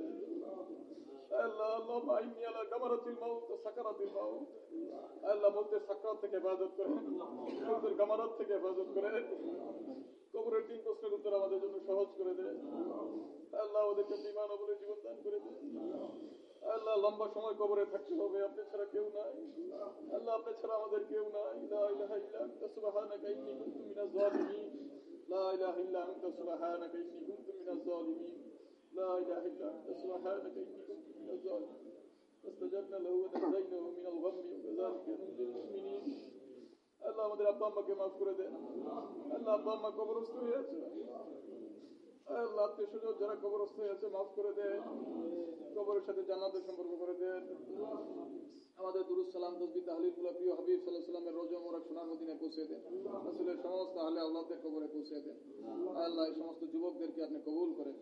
আল্লাহ আল্লাহুম্মা ইন্নী আলা গামারাতিল মাউত ওয়া সাকারাতিল মাউত। আল্লাহ মউতের সাকরাত থেকে হেফাজত করে, মউতের গামারাত থেকে হেফাজত করে, কবরের 3 প্রশ্নের উত্তর আমাদের জন্য সহজ করে দে। আল্লাহ ওদেরকে ঈমান বলে জীবন দান করে দে। আল্লাহ লম্বা সময় কবরে থাকতে হবে, আপনি ছাড়া কেউ নাই। আল্লাহ আপনি ছাড়া আমাদের কেউ নাই। লা ইলাহা ইল্লা আনতা সুবহানাকা ইন্নী কুনতু মিনাজ জালিমিন। লা ইলাহা ইল্লা আনতা সুবহানাকা ইন্নী কুনতু মিনাজ জালিমিন। لا إله إلا أنت سبحانك إني كنت من الظالمين فاستجبنا له ونجيناه من الغم وكذلك ننجي المؤمنين আল্লাহ আমাদের আব্বা আম্মাকে মাফ করে দেন। আল্লাহ আব্বা আম্মা কবরস্থ হয়ে আছে, আল্লাহ আত্মীয় স্বজন যারা কবরস্থ হয়ে আছে মাফ করে দেন, কবরের সাথে জান্নাতের সম্পর্ক করে দেন। আমাদের দুরূদ সালাম তাসবিহ তাহলিল গুলো প্রিয় হাবিব সাল্লাল্লাহু আলাইহি ওয়াসাল্লামের রওজা মোবারক সোনার মদিনায় পৌঁছে দেন। রাসূলের সমস্ত আহলে আল্লাহদের কবরে পৌঁছে দেন। আল্লাহ এই সমস্ত যুবকদেরকে আপনি কবুল করেন।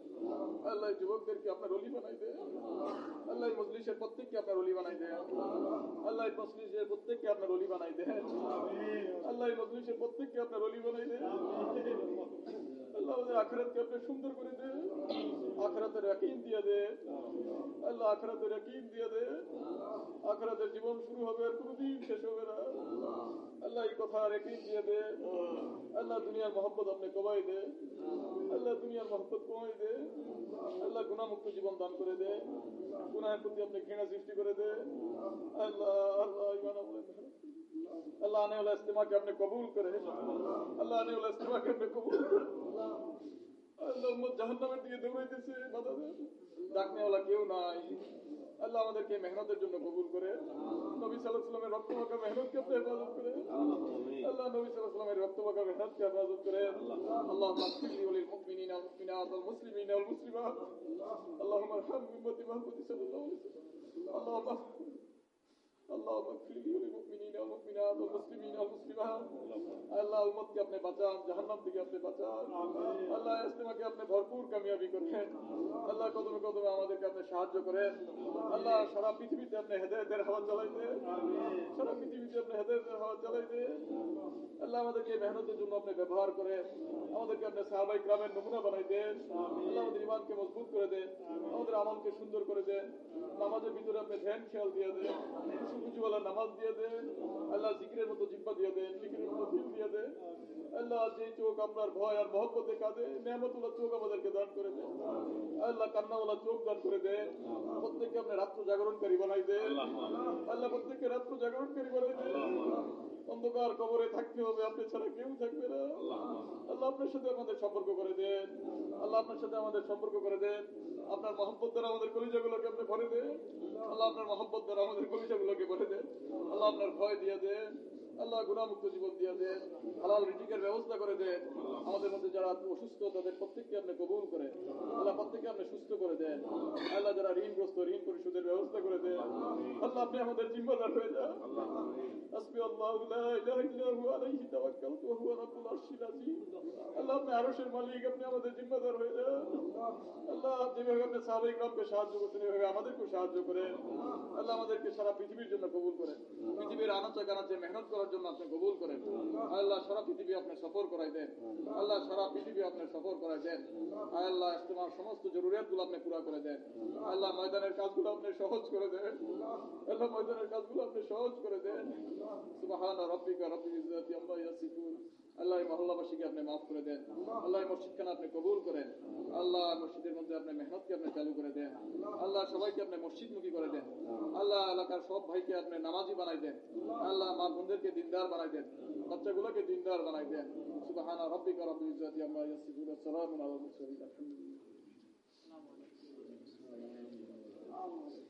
আল্লাহ এই যুবকদেরকে আপনার ওলি বানাই দেন। আল্লাহ এই মজলিসের প্রত্যেককে আপনার ওলি বানাই দেন। আল্লাহ এই মজলিসের প্রত্যেককে আপনার ওলি বানাই দেন। আল্লাহ এই মজলিসের প্রত্যেককে আপনার ওলি বানাই দেন। আল্লাহ আমাদের আখিরাতকে আপনি সুন্দর করে দেন। আখিরাতের ইয়াকিন দিয়ে দেন। আল্লাহ আখিরাতের ইয়াকিন দিয়ে দেন। আখিরাতের জীবন শুরু হবে আর কোনোদিন শেষ হবে না। আল্লাহ এই কথা ইয়াকিন দিয়ে দেন। আল্লাহ দুনিয়ার মহব্বত আপনি কমাই দেন। আল্লাহ দুনিয়ার মহব্বত কমাই দেন। আল্লাহ গুনাহমুক্ত জীবন দান করে দেন। গুনাহের প্রতি আপনি ঘৃণা সৃষ্টি করে দেন। আল্লাহ আল্লাহ ঈমান আমলে আল্লাহ আনে ওয়ালা ইস্তেমাকে আপনি কবুল করে। আল্লাহ আনে ওয়ালা ইস্তেমাকে আপনি কবুল করে। আল্লাহ উম্মত জাহান্নামের দিকে দৌড়াইতেছে, বাধা দেন। ডাকনে ওয়ালা কেউ নাই। আল্লাহ আমাদেরকে মেহনতের জন্য কবুল করে। নবী সাল্লাল্লাহু আলাইহি ওয়াসাল্লামের রক্তমাখা মেহনতকে আপনি হেফাজত করে। আল্লাহ নবী সাল্লাল্লাহু আলাইহি ওয়াসাল্লামের রক্তমাখা মেহনতকে হেফাজত করে। আল্লাহুম্মা ইগফির লিল মুমিনিনা ওয়াল মুমিনাত ওয়াল মুসলিমিনা ওয়াল মুসলিমাত। আল্লাহুম্মা আরহাম উম্মতি মুহাম্মদ সাল্লাল্লাহু আলাইহি ওয়াসাল্লাম। اللهم اغفر للمؤمنين والمؤمنات والمسلمين والمسلمات। আল্লাহ উম্মতকে আপনি বাঁচান, জাহান্নাম থেকে আপনি বাঁচান। আল্লাহ ইস্তেমাকে আপনি ভরপুর কামিয়াবি করেন। আল্লাহ কদমে কদমে আমাদেরকে আপনি সাহায্য করেন। আল্লাহ সারা পৃথিবীতে আপনি হেদায়েতের হাওয়া চালাই দেন। সারা পৃথিবীতে আপনি হেদায়েতের হাওয়া চালাই দেন। আল্লাহ আমাদেরকে মেহনতের জন্য আপনি ব্যবহার করেন। আমাদেরকে আপনি সাহাবায়ে কিরামের নমুনা বানাই দেন। আল্লাহ আমাদের ঈমানকে মজবুত করে দেন। আমাদের আমলকে সুন্দর করে দেন। নামাজের ভিতরে আপনি ধ্যান খেয়াল দিয়ে দেন। খুশুওয়ালা নামাজ দিয়ে দেন। আল্লাহ জিকিরের মতো জিহ্বা দিয়ে দেন, জিকিরের মতো দিল দিয়ে দেন। আল্লাহ যে চোখ আপনার ভয় আর মহব্বতে কাঁদে, নেয়ামতুল্লাহ চোখ আমাদেরকে দান করে দেন। আল্লাহ কান্নাওয়ালা চোখ দান করে দেন। প্রত্যেককে আপনি রাত্র জাগরণকারী বানাই দেন। আল্লাহ প্রত্যেককে রাত্র জাগরণকারী বানাই দেন। অন্ধকার কবরে থাকতে হবে, আপনি ছাড়া কেউ থাকবে না। আল্লাহ আপনার সাথে আমাদের সম্পর্ক করে দেন। আল্লাহ আপনার সাথে আমাদের সম্পর্ক করে দেন। আপনার মহব্বত দ্বারা আমাদের কলিজাগুলোকে আপনি ভরে দেন। আল্লাহ আপনার মহব্বত দ্বারা আমাদের কলিজাগুলোকে ভরে দেন। আল্লাহ আপনার ভয় দিয়ে দেন। আল্লাহ গুনাহমুক্ত জীবন দিয়ে দেন। হালাল রিজিকের ব্যবস্থা করে দেন। আমাদের মধ্যে যারা অসুস্থ তাদের প্রত্যেককে আপনি কবুল করেন। আল্লাহ প্রত্যেককে আপনি সুস্থ করে দেন। আল্লাহ যারা ঋণগ্রস্ত ঋণ পরিশোধের ব্যবস্থা করে দেন। আল্লাহ আপনি আমাদের জিম্মাদার হয়ে যান। হাসবি আল্লাহু লা ইলাহা ইল্লা হু আলাইহি তাওয়াক্কালতু ওয়া হুয়া রাব্বুল আরশিল আযীম। আল্লাহ আপনি আরশের মালিক, আপনি আমাদের জিম্মাদার হয়ে যান। আল্লাহ যেভাবে আপনি সাহাবায়ে কিরামকে সাহায্য করতেন এভাবে আমাদেরকেও সাহায্য করেন। আল্লাহ আমাদেরকে সারা পৃথিবীর জন্য কবুল করেন। পৃথিবীর আনাচে কানাচে মেহনত করার জন্য আপনি কবুল করেন। আল্লাহ সারা পৃথিবী আপনি সফর করাই দেন। আল্লাহ সারা পৃথিবী আপনি সফর করাই দেন। আল্লাহ ইস্তেমার সমস্ত জরুরিয়াতগুলো আপনি পুরা করে দেন। আল্লাহ ময়দানের কাজগুলো আপনি সহজ করে দেন। আল্লাহ ময়দানের কাজগুলো আপনি সহজ করে দেন। সুবহান রাব্বিকা রাব্বিল ইজ্জাতি আম্মা ইয়াসিফুন। আল্লাহ এই মহল্লাবাসীকে আপনি মাফ করে দেন। আল্লাহ এই মসজিদখানা আপনি কবুল করেন। আল্লাহ মসজিদের মধ্যে আপনি মেহনতকে আপনি চালু করে দেন। আল্লাহ সবাইকে আপনি মসজিদমুখী করে দেন। আল্লাহ এলাকার সব ভাইকে আপনি নামাজি বানাই দেন। আল্লাহ মা বোনদেরকে দিনদার বানাই দেন। বাচ্চাগুলোকে দিনদার বানাই দেন। সুবহান রাব্বিকা রাব্বিল ইজ্জাতি আম্মা ইয়াসিফুন। সালামুন আলাল মুরসালিন। আলহামদুলিল্লাহ।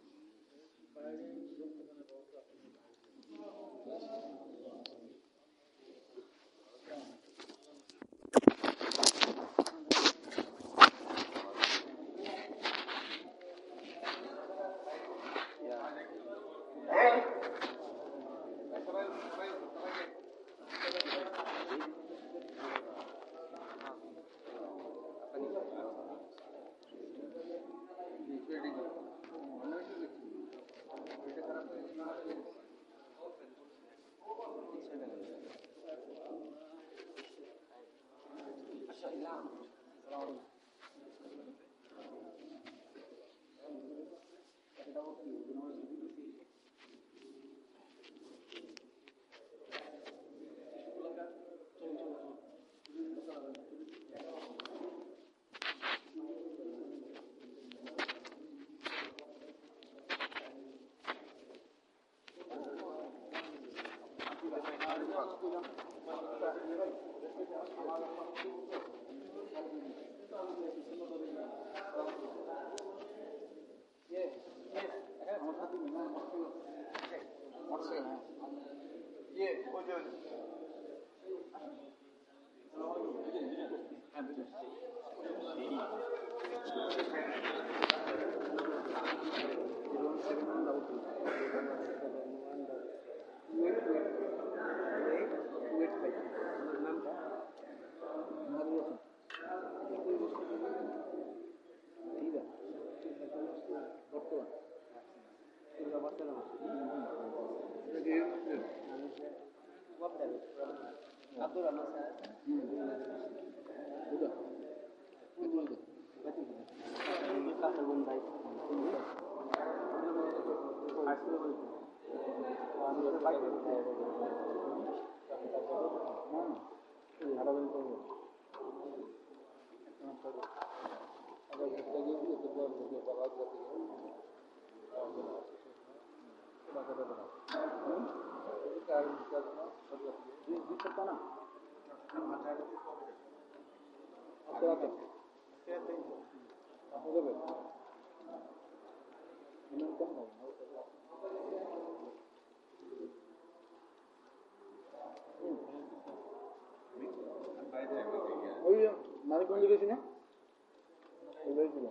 ওই মানিকগঞ্জ গেছি না ওইটাই ছিল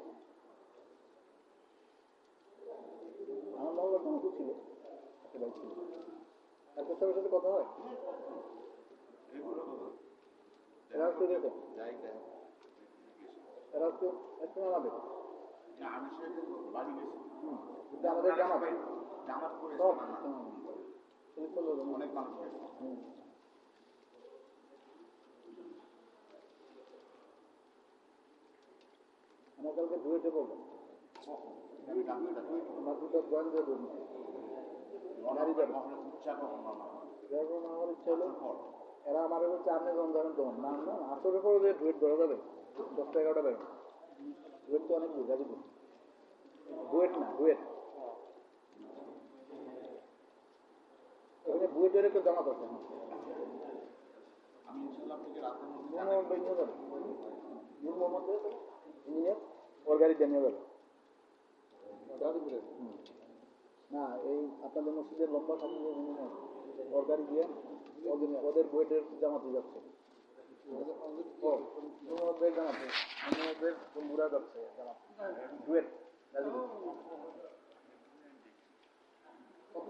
আমার মহল্লা তো অনেক ছিল একটা বাইক ছিল একটা সবার সাথে কথা হয় এরা হচ্ছে দেখো এরা হচ্ছে একটু আমাদের আমাদের জামাত অনেক মানুষ আমার কালকে ধুয়েছে বলবো আমার দুটো জয়েন দিয়ে দেবো আমার ইচ্ছা হলো এরা আমার বলছে আপনি যখন যাবেন তখন না না আসরের পরে যে ডুয়েট ধরা যাবে 10-11টা বেরো ডুয়েট তো অনেক দূর গাজীপুর ডুয়েট না ডুয়েট এখানে বুয়েটের একটা জামাত আছে ইঞ্জিনিয়ার ওর গাড়ি জানিয়ে যাবে না এই আপনাদের মসজিদের লম্বা সামনে ইঞ্জিনিয়ার ওর গাড়ি দিয়ে ওদের বুয়েটের জামাতে যাচ্ছে ওদের জামাতে ওদের বন্ধুরা যাচ্ছে ডুয়েট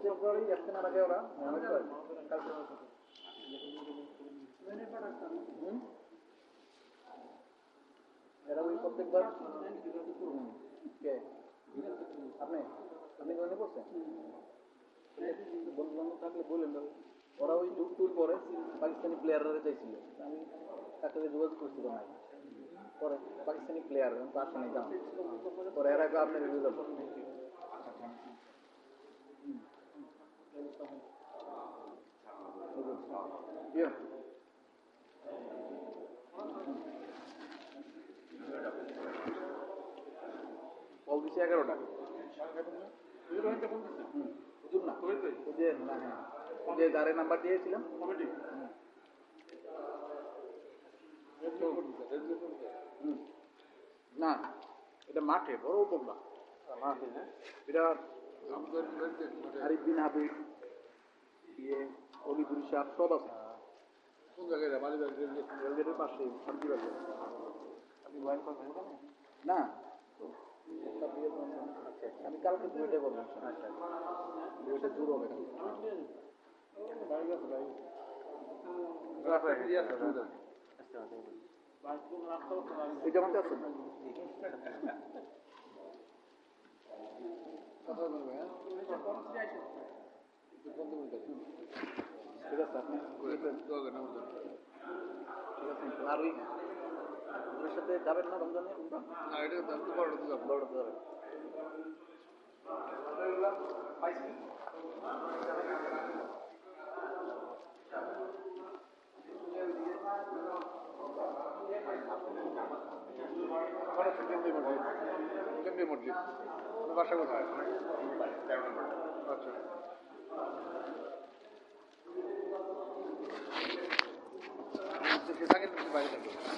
ফেব্রুয়ারি যাচ্ছে না আগে ওরা এরা ওই প্রত্যেকবার আপনি আপনি জয়েন করছেন বন্ধু বান্ধব থাকলে বললেন ওরা ওই যুগ টুর পরে পাকিস্তানি প্লেয়াররা চাইছিল আমি তার সাথে যোগাযোগ করছিল না পরে পাকিস্তানি প্লেয়ার তো আসে নাই দাম পরে এরা আপনার রিভিউ যাবো কল দিচ্ছে 11টা যে যারে নাম্বার দিয়েছিলাম না এটা মাঠে বড় উপগ্রা মাঠে না এটা আরিফ বিন হাবিব অলিপুরি সাপ সব আছে কোন জায়গায় রেলগেটের পাশে শান্তি বাজার আপনি ওয়াইন করবেন না আমি কালকে দুইটা করবো দুইটা দূর হবে এই জামাতে আছে ঠিক আছে আপনি ঠিক আছে আর ওদের সাথে যাবেন না রমজানে উমরা? না, এটা বড়টা যাবো। দৌড়াতে যাবেন। আমার হচ্ছে কেন্দ্রীয় মসজিদ। কেন্দ্রীয় মসজিদ। আপনার বাসা কোথায়? আচ্ছা। সেটা কিন্তু বাইরে থাকবে।